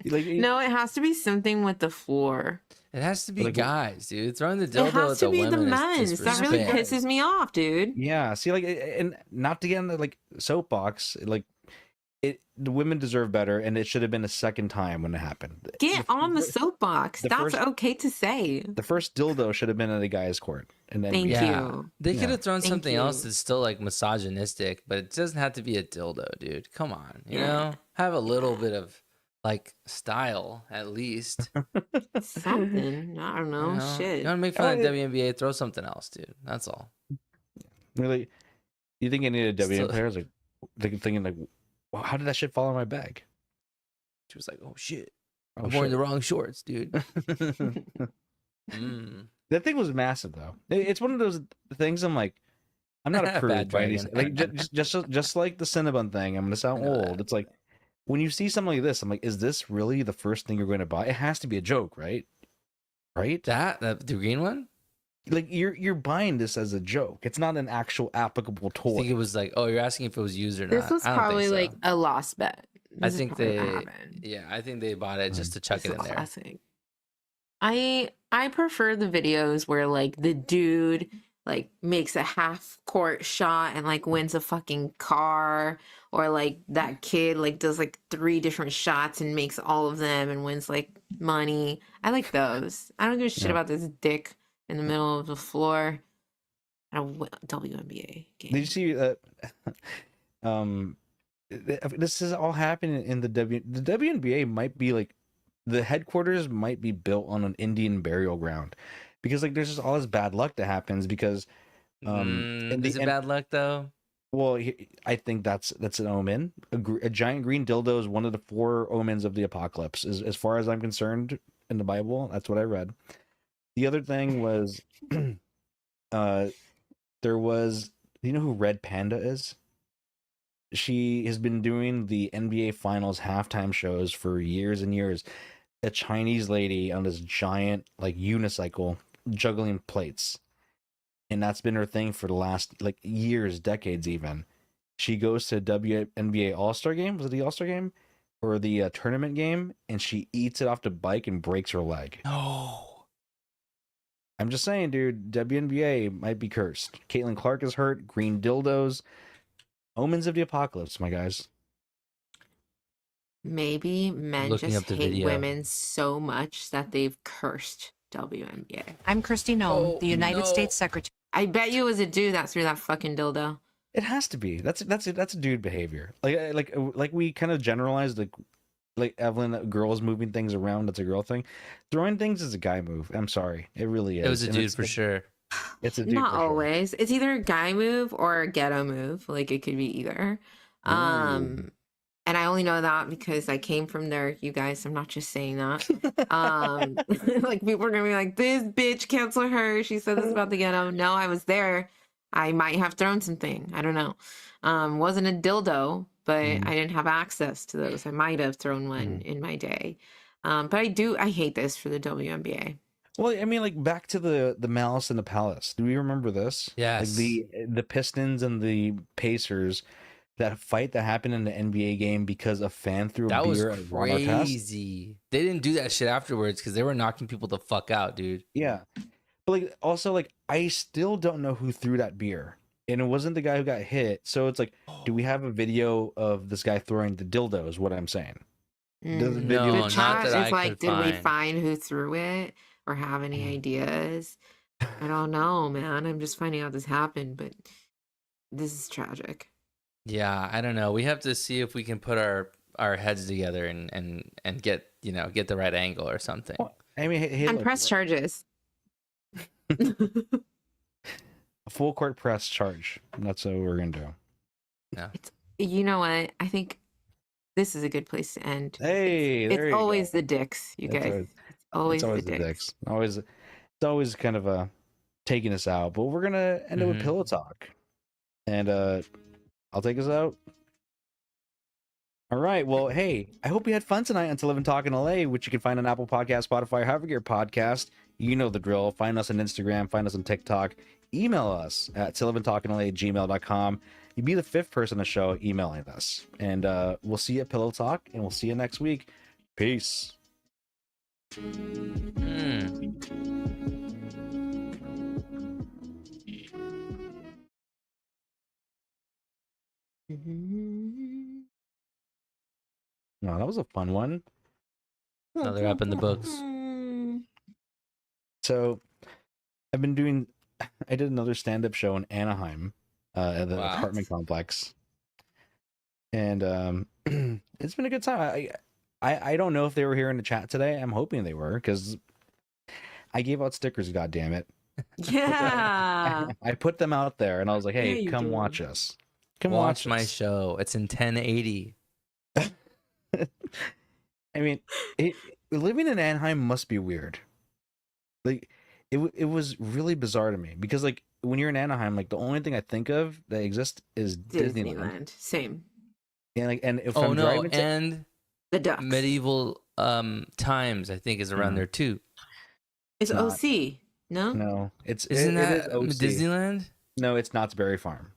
Like No, it has to be something with the floor. it has to be Like- guys, dude. Throwing the dildo It has at to the be the women men's. is That really disrespect. pisses me off, dude. Yeah, see, like, and not to get in the like soapbox, like, the women deserve better, and it should have been a second time when it happened. Get on the soapbox. the That's first- okay to say. The first dildo should have been at a guy's court, and then Thank Yeah. you. They Yeah. could have thrown Thank something else you. that's still like misogynistic, but it doesn't have to be a dildo, dude. Come on, you Yeah. know, have a little bit of like style at least. Something. I don't know. You know? Shit. You want to make fun of Oh, WNBA? Throw something else, dude. That's all. really, you think any of the WNBA Still- players like thinking like, well, how did that shit fall in my bag? She was like, "Oh shit, Oh, I'm wearing shit. the wrong shorts, dude." Mm. That thing was massive, though. It's one of those things. I'm like, I'm not a Bad prude by any dragon. like just like the Cinnabon thing. I'm gonna sound I know old. that. It's like when you see something like this, I'm like, is this really the first thing you're going to buy? It has to be a joke, right? Right? That the green one? Like you're buying this as a joke. It's not an actual applicable I think it toy. was like, oh, you're asking if it was used or not. This was I don't think probably so. like a lost bet. I This is think probably what they, happened. yeah, I think they bought it just to chuck It's it a in there. classic. I prefer the videos where like the dude like makes a half court shot and like wins a fucking car, or like that kid like does like 3 different shots and makes all of them and wins like money. I like those. I don't give a shit Yeah. about this dick in the middle of the floor at a WNBA game. Did you see that? This is all happening in the WNBA might be like the headquarters might be built on an Indian burial ground, because like there's just all this bad luck that happens because in Is it bad luck though? well, I think that's an omen. A giant green dildo is one of the 4 omens of the apocalypse, as far as I'm concerned, in the Bible. That's what I read. The other thing was, there was, do you know who Red Panda is? She has been doing the NBA Finals halftime shows for years and years. A Chinese lady on this giant like unicycle juggling plates. And that's been her thing for the last like years, decades even. She goes to WNBA All-Star game. Was it the All-Star game? Or the tournament game? And she eats it off the bike and breaks her leg. No. I'm just saying, dude, WNBA might be cursed. Caitlin Clark is hurt. Green dildos. Omens of the apocalypse, my guys. Maybe men Looking just up the hate video. women so much that they've cursed WNBA. I'm Christy Nome, Oh, the United no. States Secretary. I bet you it was a dude that threw that fucking dildo. It has to be. That's dude behavior. Like we kind of generalized like Evelyn, that girls moving things around. That's a girl thing. Throwing things is a guy move. I'm sorry, it really is. It was a And dude it's- for sure. It's a dude. Not for sure. always. It's either a guy move or a ghetto move. Like it could be either. And I only know that because I came from there, you guys. I'm not just saying that. Like people are gonna be like, this bitch, cancel her. She said this about the ghetto. No, I was there. I might have thrown something. I don't know. Wasn't a dildo, but I didn't have access to those. I might have thrown one in my day. But I hate this for the WNBA. Well, I mean, like back to the Malice in the Palace. Do you remember this? Yes. Like the Pistons and the Pacers, that fight that happened in the NBA game because a fan threw a That was beer at Ron Artest. crazy. They didn't do that shit afterwards because they were knocking people the fuck out, dude. Yeah, but like also like I still don't know who threw that beer, and it wasn't the guy who got hit. So it's like, do we have a video of this guy throwing the dildo? Is what I'm saying. Does the video- No, The not chat that is I like, could did we find. find who threw it or have any ideas? I don't know, man. I'm just finding out this happened, but this is tragic. Yeah, I don't know. We have to see if we can put our heads together and get get the right angle or something. Well, I mean, hey, And look, press charges. a full court press charge. That's what we're gonna do. You know what? I think this is a good place to end. Hey, It's there you always go. the dicks, you It's guys. always- It's always the dicks. Always, it's always kind of taking us out. But we're gonna end it with Mhm. pillow talk, and I'll take us out. All right. Well, hey, I hope you had fun tonight on To Live and Talk in LA, which you can find on Apple Podcast, Spotify, however you get your podcast. You know the drill. Find us on Instagram. Find us on TikTok. Email us at toliveandtalkinla@gmail.com. You'd be the 5th person on the show emailing us. And we'll see you at Pillow Talk, and we'll see you next week. Peace. Mhm. No, that was a fun one. Another up in the books. So I've been doing, I did another stand-up show in Anaheim at the Wow. apartment complex. And it's been a good time. I don't know if they were here in the chat today. I'm hoping they were, because I gave out stickers, god damn it. Yeah. I put them out there and I was like, hey, Yeah, you come did. watch us. Come Watch watch my us. show. It's in 1080. I mean, living in Anaheim must be weird. Like, it was really bizarre to me because, like, when you're in Anaheim, like, the only thing I think of that exists is Disneyland. Disneyland. Same. And if Oh I'm no, driving to, and The ducks. medieval times I think is around there too. It's not. OC. No? no, Isn't it that is OC. Disneyland? No, it's Knott's Berry Farm.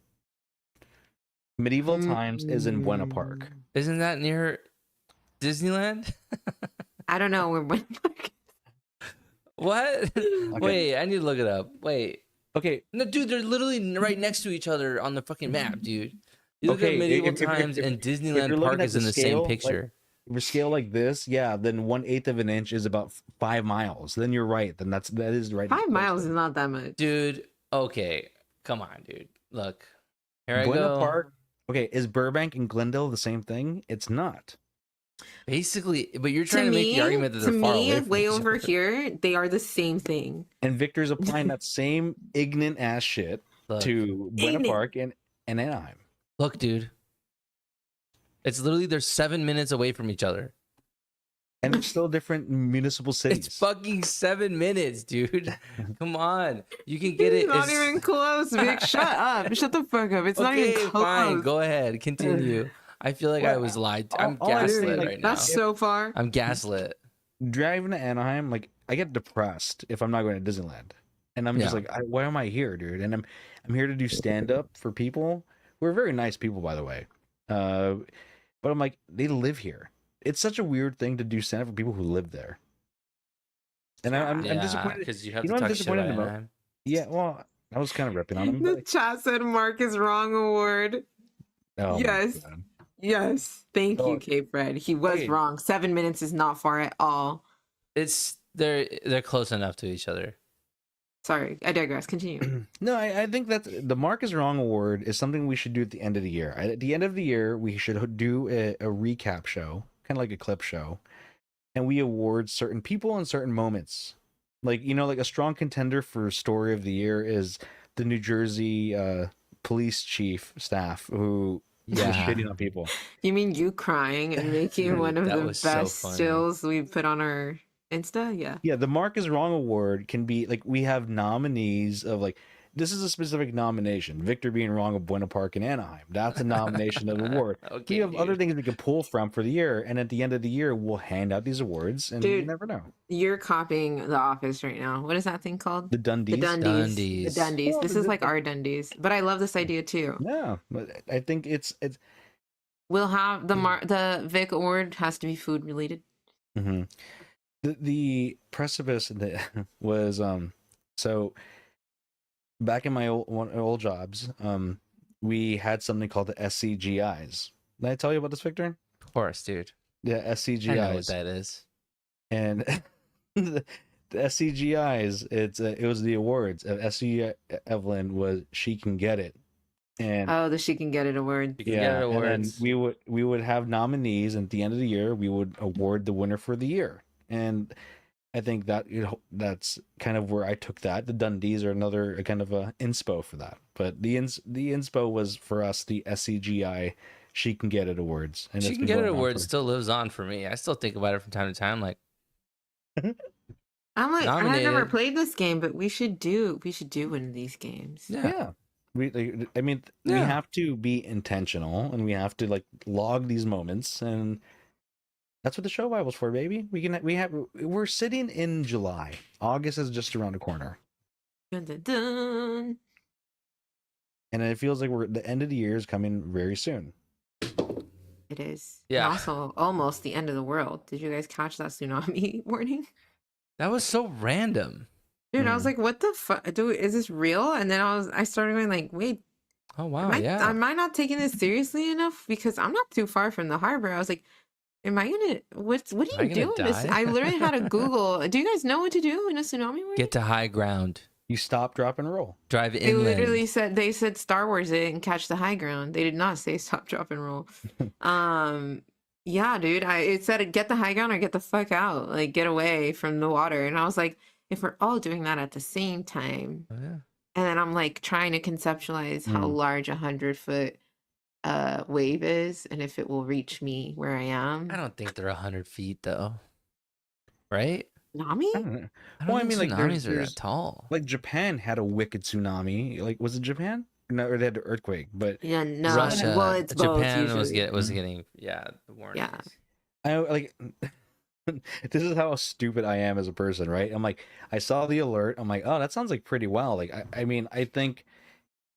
Medieval Times is in Buena Park. Mm. Isn't that near Disneyland? I don't know where Buena Park. What? Wait, I need to look it up. Wait, Okay, No, dude, they're literally right next to each other on the fucking map, dude. You look at okay. medieval If, if, times, if, and if Disneyland you're Park looking at is the in the same scale, picture. if a scale like this, yeah, then 1/8 of an inch is about 5 miles. Then you're right. Then that is right. 5 miles is close. not that much. Dude, okay, come on, dude. Look, here I Buena go. Park. Okay, is Burbank and Glendale the same thing? It's not. Basically, but you're trying to make the argument that to they're far me, away from way each over other. here, they are the same thing. And Victor's applying that same ignorant ass shit Look, to Buena Ignorant. Park and Anaheim. look, dude. It's literally they're 7 minutes away from each other. And they're still different municipal cities. It's fucking 7 minutes, dude. Come on, you can get it. It's not as- even close, Vic. Shut up. Shut the fuck up. It's not Okay, even close. fine. Go ahead. Continue. I feel like I Well, was lied to. all- I'm all I'm saying, gaslit like, right now. That's so far. I'm gaslit. Driving to Anaheim, like I get depressed if I'm not going to Disneyland, and I'm just Yeah. like, why am I here, dude? And I'm here to do stand up for people who are very nice people, by the way. But I'm like, they live here. It's such a weird thing to do stand up for people who live there. And I'm disappointed. because you have You to know what I'm talk shit disappointed about about? Anaheim. Yeah, well, I was kind of ripping on him. The But chat said Mark is wrong award. oh my Yes. God. Yes. Thank Oh. you, Cape Red. He was Okay. wrong. 7 minutes is not far at all. It's they're close enough to each other. Sorry, I digress. Continue. No, I think that the Mark is Wrong award is something we should do at the end of the year. At the end of the year, we should do a recap show, kind of like a clip show, and we award certain people and certain moments. Like, you know, like a strong contender for story of the year is the New Jersey police chief staff who was Yeah. shitting on people. You mean you crying and making one of That the was so best funny. stills we put on our Insta? Yeah. Yeah, the Mark is Wrong award can be like we have nominees of like this is a specific nomination. Victor being wrong of Buena Park and Anaheim. That's a nomination of award. Okay, We have other dude. things we can pull from for the year, and at the end of the year, we'll hand out these awards, and you Dude. never know. You're copying The Office right now. What is that thing called? The Dundies. The Dundies. Dundies. The Dundies. Well, This is like our Dundies. But I love this idea too. Yeah, but I think it's We'll have the Vic Award has to be food related. mhm. The precipice was so back in my old jobs, we had something called the SCGIs. Did I tell you about this, Victor? Of course, dude. Yeah, I know what SCGIs. that is. And the SCGIs, it was the awards. SC Evelyn was She Can Get It, and Oh, the She Can Get It Award. You can yeah, get and then awards. we would have nominees, and at the end of the year, we would award the winner for the year. And I think that that's kind of where I took that. The Dundies are another kind of a inspo for that, but the inspo was for us the SCGI She Can Get It awards. And She it's Can been Get It going on award for- still lives on for me. I still think about it from time to time. Like, I'm like, I have never Nominated. played this game, but we should do one of these games. Yeah. I mean, we Yeah. have to be intentional, and we have to like log these moments, and that's what the show Bible's for, baby. We're sitting in July. August is just around the corner, Dun, dun, dun. and it feels like the end of the year is coming very soon. It is. Yeah. And also almost the end of the world. Did you guys catch that tsunami warning? that was so random. Dude, I was Hmm. like, what the fuck? Dude, is this real? And then I started going like, wait, Oh wow, yeah. am I not taking this seriously enough? Because I'm not too far from the harbor. I was like, what are you Am I gonna doing? die? I literally had to Google. Do you guys know what to do in a tsunami warning? Get to high ground. You stop, drop, and roll. Drive They inland. literally said Star Wars it and catch the high ground. They did not say stop, drop, and roll. Yeah, dude. It said get the high ground or get the fuck out. Like get away from the water. And I was like, if we're all doing that at the same time, Oh, yeah. and then I'm like trying to conceptualize how Mm. large 100-foot wave is and if it will reach me where I am. I don't think they're 100 feet though. Right? Nami? I don't know. I don't Well, I think mean, like, tsunamis are there's- that tall. Like Japan had a wicked tsunami. Like, was it Japan? No, or they had an earthquake. But Yeah, no. Russia, Well, it's both Japan usually. was getting the warnings. I like this is how stupid I am as a person, right? I'm like, I saw the alert. I'm like, oh, that sounds like pretty well. Like, I mean, I think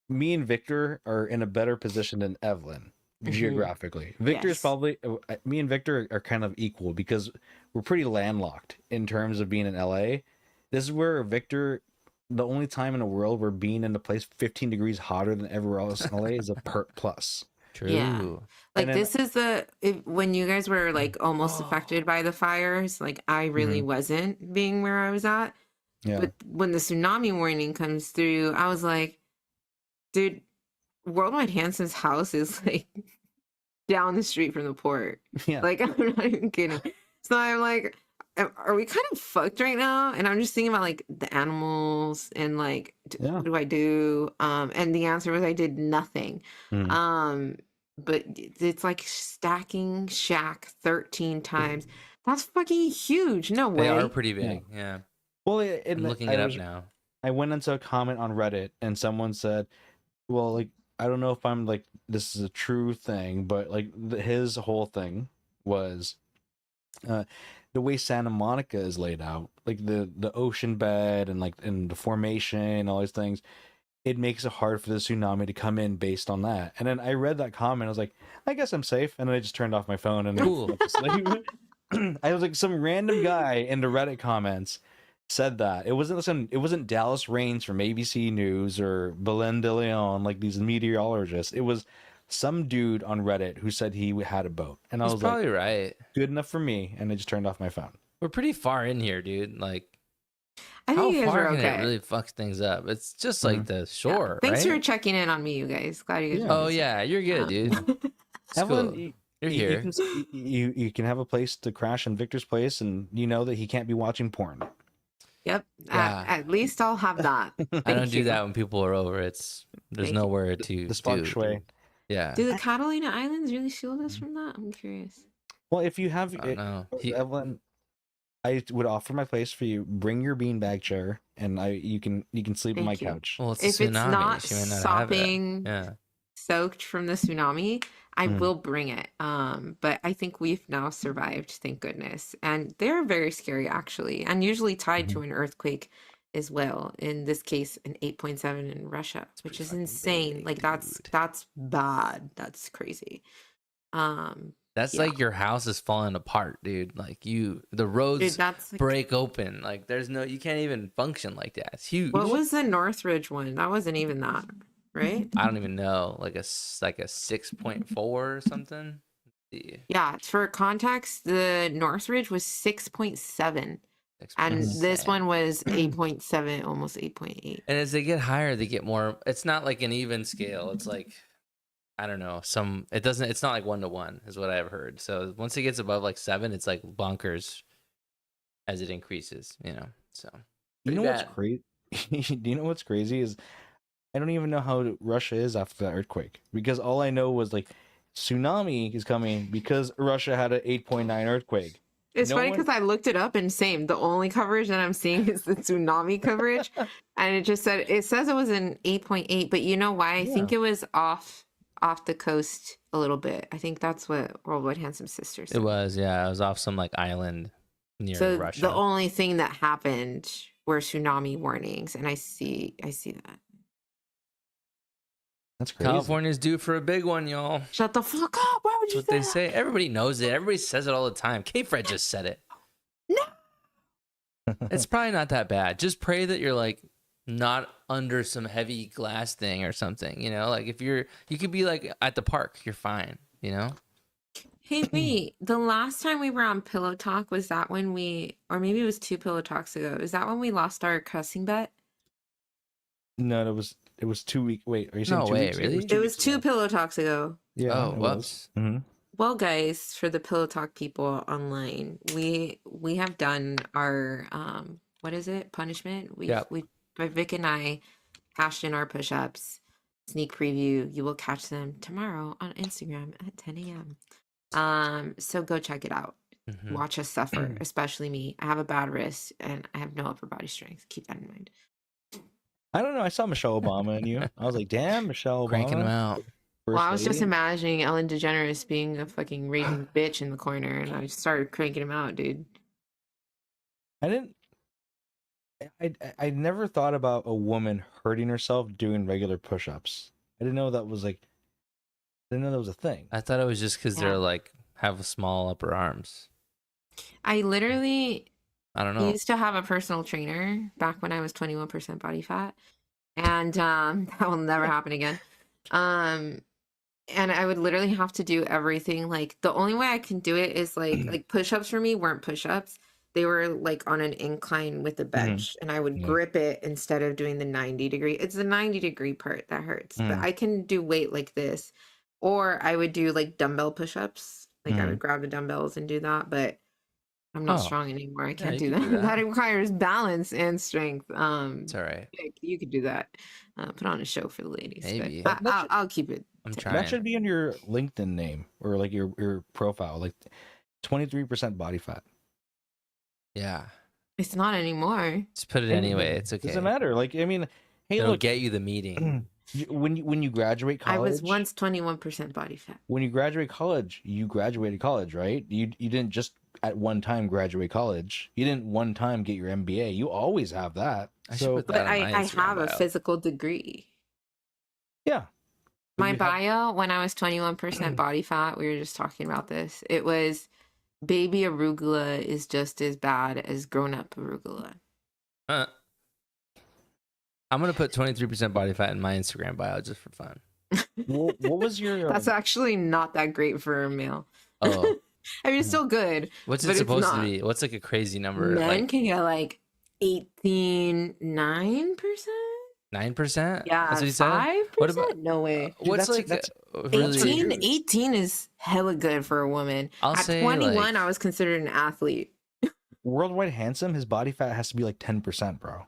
me and Victor are in a better position than Evelyn geographically. Victor's Yes. probably me and Victor are kind of equal because we're pretty landlocked in terms of being in LA. This is where Victor the only time in the world where being in a place 15 degrees hotter than everywhere else in LA is a perk plus. True. Yeah. Like And then- this is when you guys were like almost affected by the fires, like I really wasn't being where I was at. Yeah. But when the tsunami warning comes through, I was like, dude, Worldwide Hanson's house is like down the street from the port. Yeah. Like, I'm not even kidding. So I'm like, are we kind of fucked right now? And I'm just thinking about like the animals and like, Yeah. what do I do? And the answer was I did nothing. Mhm. But it's like stacking Shack 13 times. That's fucking huge. No way. They are pretty big. Yeah. Well, I'm looking it up now. I went into a comment on Reddit and someone said, well, like, I don't know if I'm like, this is a true thing, but like his whole thing was the way Santa Monica is laid out, like the ocean bed and like and the formation, all these things, it makes it hard for the tsunami to come in based on that. And then I read that comment, I was like, I guess I'm safe, and then I just turned off my phone and Cool. went to sleep. I was like, some random guy in the Reddit comments said that. It wasn't Dallas Raines from ABC News or Belen de Leon, like these meteorologists. It was some dude on Reddit who said he had a boat. And I He's was like, probably right. good enough for me. And I just turned off my phone. We're pretty far in here, dude. Like, I how think you guys far are can okay. it really fuck things up? It's just like the shore, Thanks right? for checking in on me, you guys. Glad you guys. Yeah. were Oh listening. yeah, you're good, dude. It's Evelyn, cool. you- You're you here. can- you can have a place to crash in Victor's place, and you know that he can't be watching porn. Yep. Yeah. At least I'll have that. I don't Thank do you. that when people are over. There's Thank you. nowhere to The feng do. shui. Yeah. Do the Catalina Islands really shield us from that? I'm curious. Well, if you have, I don't know. Evelyn, I would offer my place for you. Bring your beanbag chair, and you can sleep on my Thank you. couch. Well, it's a If it's tsunami. not She may not have it. sopping Yeah. soaked from the tsunami, I Mm. will bring it. But I think we've now survived, thank goodness. And they're very scary actually, and usually tied to an earthquake as well. In this case, an 8.7 in Russia, which pretty is fucking insane. big, Like that's dude. bad. That's crazy. That's Yeah. like your house is falling apart, dude. Like the roads Dude, that's like, break open. Like you can't even function like that. It's huge. what was the Northridge one? That wasn't even that, right? I don't even know. Like a 6.4 or something. Yeah. Yeah, for context, the Northridge was 6.7. And this one was 8.7, almost 8.8. And as they get higher, they get more. It's not like an even scale. It's like, I don't know. It's not like 1-to-1 is what I've heard. So once it gets above like 7, it's like bonkers as it increases, So You know pretty what's bad. crazy? Do you know what's crazy is I don't even know how Russia is after that earthquake, because all I know was like tsunami is coming because Russia had an 8.9 earthquake. It's No funny one- because I looked it up and same. The only coverage that I'm seeing is the tsunami coverage. And it says it was an 8.8, but you know why? I think it was off the coast a little bit. I think that's what Worldwide Handsome Sisters said. It was, yeah. It was off some like island near So Russia. the only thing that happened were tsunami warnings, and I see that. That's crazy. California's due for a big one, y'all. Shut the fuck up! Why would That's you what they say say. Everybody knows it. Everybody says it all the time. K-Fred just said it. No. It's probably not that bad. Just pray that you're like not under some heavy glass thing or something, like if you could be like at the park, you're fine, Hey, wait. The last time we were on Pillow Talk, was that when or maybe it was 2 Pillow Talks ago. Is that when we lost our cussing bet? No, it was 2 weeks. Wait, are you saying No 2 way, weeks? really? It was 2 Pillow Talks ago. Yeah. Oh, it whoops. was. Mhm. Well, guys, for the Pillow Talk people online, we have done our what is it? Punishment. Yep. Vic and I hashed in our push-ups. Sneak preview. You will catch them tomorrow on Instagram at 10 a.m. So go check it out. Mhm. Watch us suffer, especially me. I have a bad wrist and I have no upper body strength. Keep that in mind. I don't know. I saw Michelle Obama in you. I was like, damn, Michelle Obama. Cranking them out. Well, I was just lady. imagining Ellen DeGeneres being a fucking raging bitch in the corner, and I just started cranking him out, dude. I didn't. I never thought about a woman hurting herself doing regular push-ups. I didn't know that was like. I didn't know that was a thing. I thought it was just because Yeah. they're like have small upper arms. I literally I don't I know. used to have a personal trainer back when I was 21% body fat, and that will never happen again. Um, and I would literally have to do everything. Like the only way I can do it is like push-ups for me weren't push-ups. They were like on an incline with a bench, and I would Yeah. grip it instead of doing the 90-degree. It's the 90-degree part that hurts, but I can do weight like this, or I would do like dumbbell push-ups. Like I would grab the dumbbells and do that, but I'm not Oh. strong anymore. I Yeah, can't you do can that. do that. That requires balance and strength. It's all right. Nick, you could do that. Put on a show for the ladies. Maybe. But I'll keep it. I'm to- trying. That should be on your LinkedIn name or like your profile, like 23% body fat. Yeah. It's not anymore. Just put it anyway. It's okay. Doesn't matter. Like, I mean, hey, It'll look, get you the meeting. when you graduate college, I was once 21% body fat. when you graduate college, you graduated college, right? You didn't just at one time graduate college. You didn't one time get your MBA. You always have that. I should So put But that on my I Instagram have a bio. physical degree. yeah. But My you have- bio, when I was 21% body fat, we were just talking about this. It was baby arugula is just as bad as grown up arugula. Uh, I'm gonna put 23% body fat in my Instagram bio just for fun. what was your? That's actually not that great for a male. Oh, I mean, it's still good. what's But it it's supposed to not. be? What's like a crazy number? Men Like can get like 18.9%. 9%? Yeah, That's what you said. 5%? What about- No way. Dude, What's that's- like that's really? 18 is hella good for a woman. I'll At say 21, like, I was considered an athlete. Worldwide handsome, his body fat has to be like 10%, bro.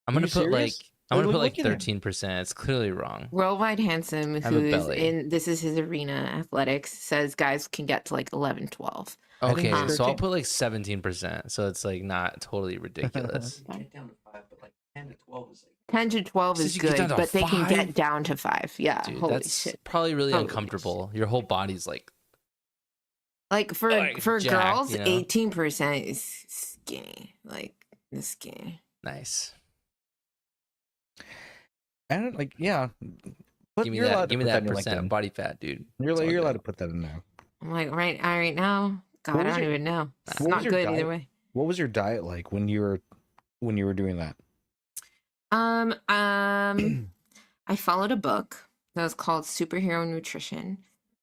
I'm gonna you put like serious? I'm gonna Look- put like look at him. 13%. It's clearly wrong. Worldwide Handsome, have a who is belly. in this is his arena, athletics, says guys can get to like 11, 12. I think Okay, it's so I'll 13. put like 17%. So it's like not totally ridiculous. Get down to 5, but like 10 to 12 is like 10 to 12 So is you get good, down to but they can 5? get down to 5. Yeah, Dude, holy that's shit. probably really Holy uncomfortable. Your whole body's like Like for Like, jacked, girls, you know? 18% is skinny. Like the skinny. nice. and like yeah. But Give me you're allowed that. to Give me put that in your percent LinkedIn. body fat, dude. You're It's all you're allowed good. to put that in there. I'm like, right now, God, What I was don't your- even know. It's what was not your good diet? either way. What was your diet like when you were doing that? I followed a book that was called Superhero Nutrition,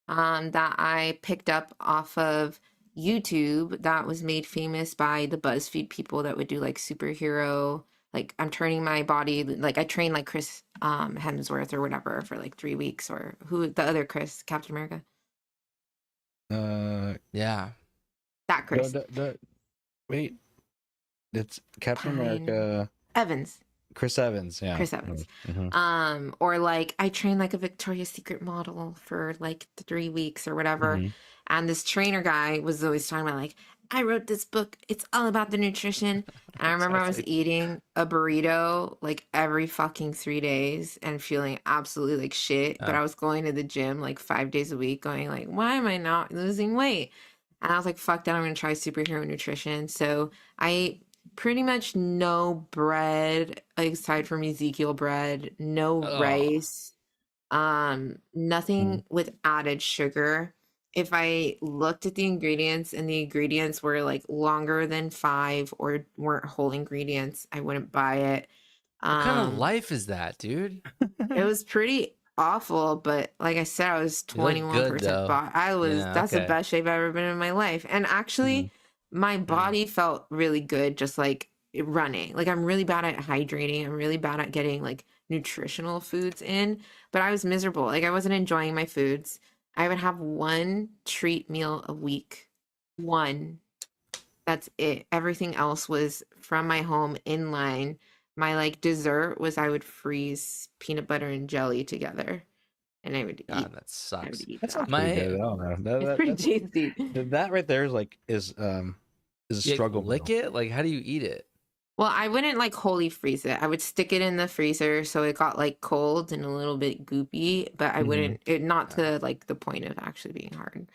that I picked up off of YouTube, that was made famous by the BuzzFeed people that would do like superhero, like I'm turning my body, like I trained like Chris Hemsworth or whatever for like 3 weeks, or who the other Chris, Captain America, Yeah. that Chris Wait, it's Captain Pine. America, Evans. Chris Evans. Yeah, Chris Evans. Mhm. Or like I trained like a Victoria's Secret model for like 3 weeks or whatever. Mhm. And this trainer guy was always talking about like, I wrote this book. It's all about the nutrition. And I remember I was Exactly. eating a burrito like every fucking 3 days and feeling absolutely like shit. But Oh. I was going to the gym like 5 days a week, going like, why am I not losing weight? And I was like, fuck that, I'm gonna try superhero nutrition. So I ate pretty much no bread aside from Ezekiel bread, no Oh. rice, nothing with added sugar. If I looked at the ingredients and the ingredients were like longer than 5 or weren't whole ingredients, I wouldn't buy it. What kind of life is that, dude? It was pretty awful, but like I said, I was You look good, 21% though. I was Yeah, that's okay. the best shape I've ever been in my life. And actually my body felt really good just like running. Like I'm really bad at hydrating. I'm really bad at getting like nutritional foods in, but I was miserable. Like I wasn't enjoying my foods. I would have one treat meal a week. One. That's it. Everything else was from my home in line. My like dessert was I would freeze peanut butter and jelly together, and I would eat. God, that I would sucks. eat That's that. not pretty My- good. I don't know. That, It's that, pretty that's- tasty. that right there is a You struggle. lick meal. it? Like, how do you eat it? Well, I wouldn't like wholly freeze it. I would stick it in the freezer so it got like cold and a little bit goopy, but I Mhm. wouldn't it not to like the point of actually being hard.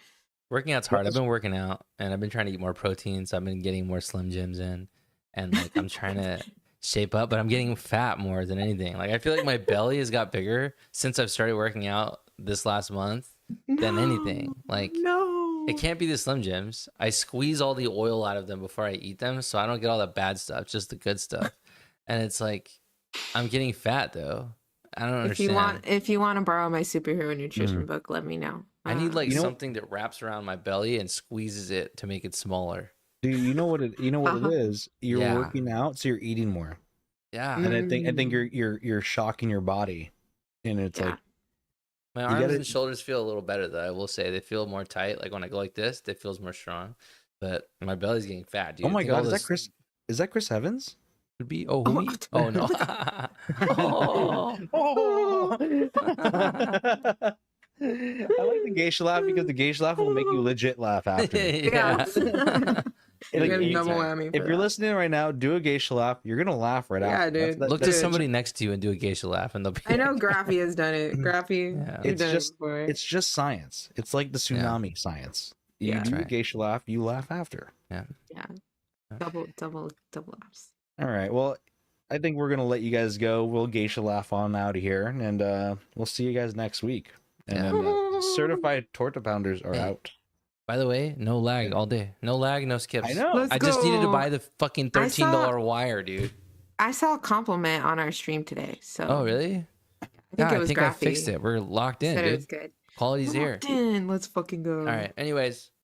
Working out's hard. I've been working out and I've been trying to eat more protein, so I've been getting more Slim Jims in, and like I'm trying to shape up, but I'm getting fat more than anything. Like I feel like my belly has got bigger since I've started working out this last month than anything. Like No. It can't be the Slim Jims. I squeeze all the oil out of them before I eat them, so I don't get all the bad stuff, just the good stuff. And it's like, I'm getting fat though. I don't understand. If you want to borrow my superhero nutrition book, let me know. I need like You know- something that wraps around my belly and squeezes it to make it smaller. Dude, you know what it Uh-huh. is? You're Yeah. working out, so you're eating more. Yeah. And I think you're shocking your body. And it's Yeah. like My You arms gotta- and shoulders feel a little better though. I will say they feel more tight. Like when I go like this, it feels more strong. But my belly's getting fat, dude. oh my Think all god, this is that Chris Evans? could be? Oh, who me? what? Oh no. Oh. I like the geisha laugh because the geisha laugh will make you legit laugh after. Yeah. You Like, get a you- double whammy If for you're that. listening right now, do a geisha laugh. You're gonna laugh right Yeah, after. dude. Look Dude. to somebody next to you and do a geisha laugh, and they'll be. I know Graffy has done it. Graffy, Yeah. you've It's done just- it before. It's just science. It's like the tsunami science. You Yeah. do That's a right. geisha laugh, you laugh after. yeah, double ups. All right. Well, I think we're gonna let you guys go. We'll geisha laugh on out of here, and we'll see you guys next week. And certified torta pounders are Hey. out. By the way, no lag all day. No lag, no skips. I know. Let's I just needed to go. buy the fucking I saw- $13 wire, dude. I saw a compliment on our stream today, so Oh, really? I think Yeah, it was I Graffy. fixed it. We're locked in, Said it was dude. good. Quality's here. Locked in. Let's fucking go. All right. Anyways,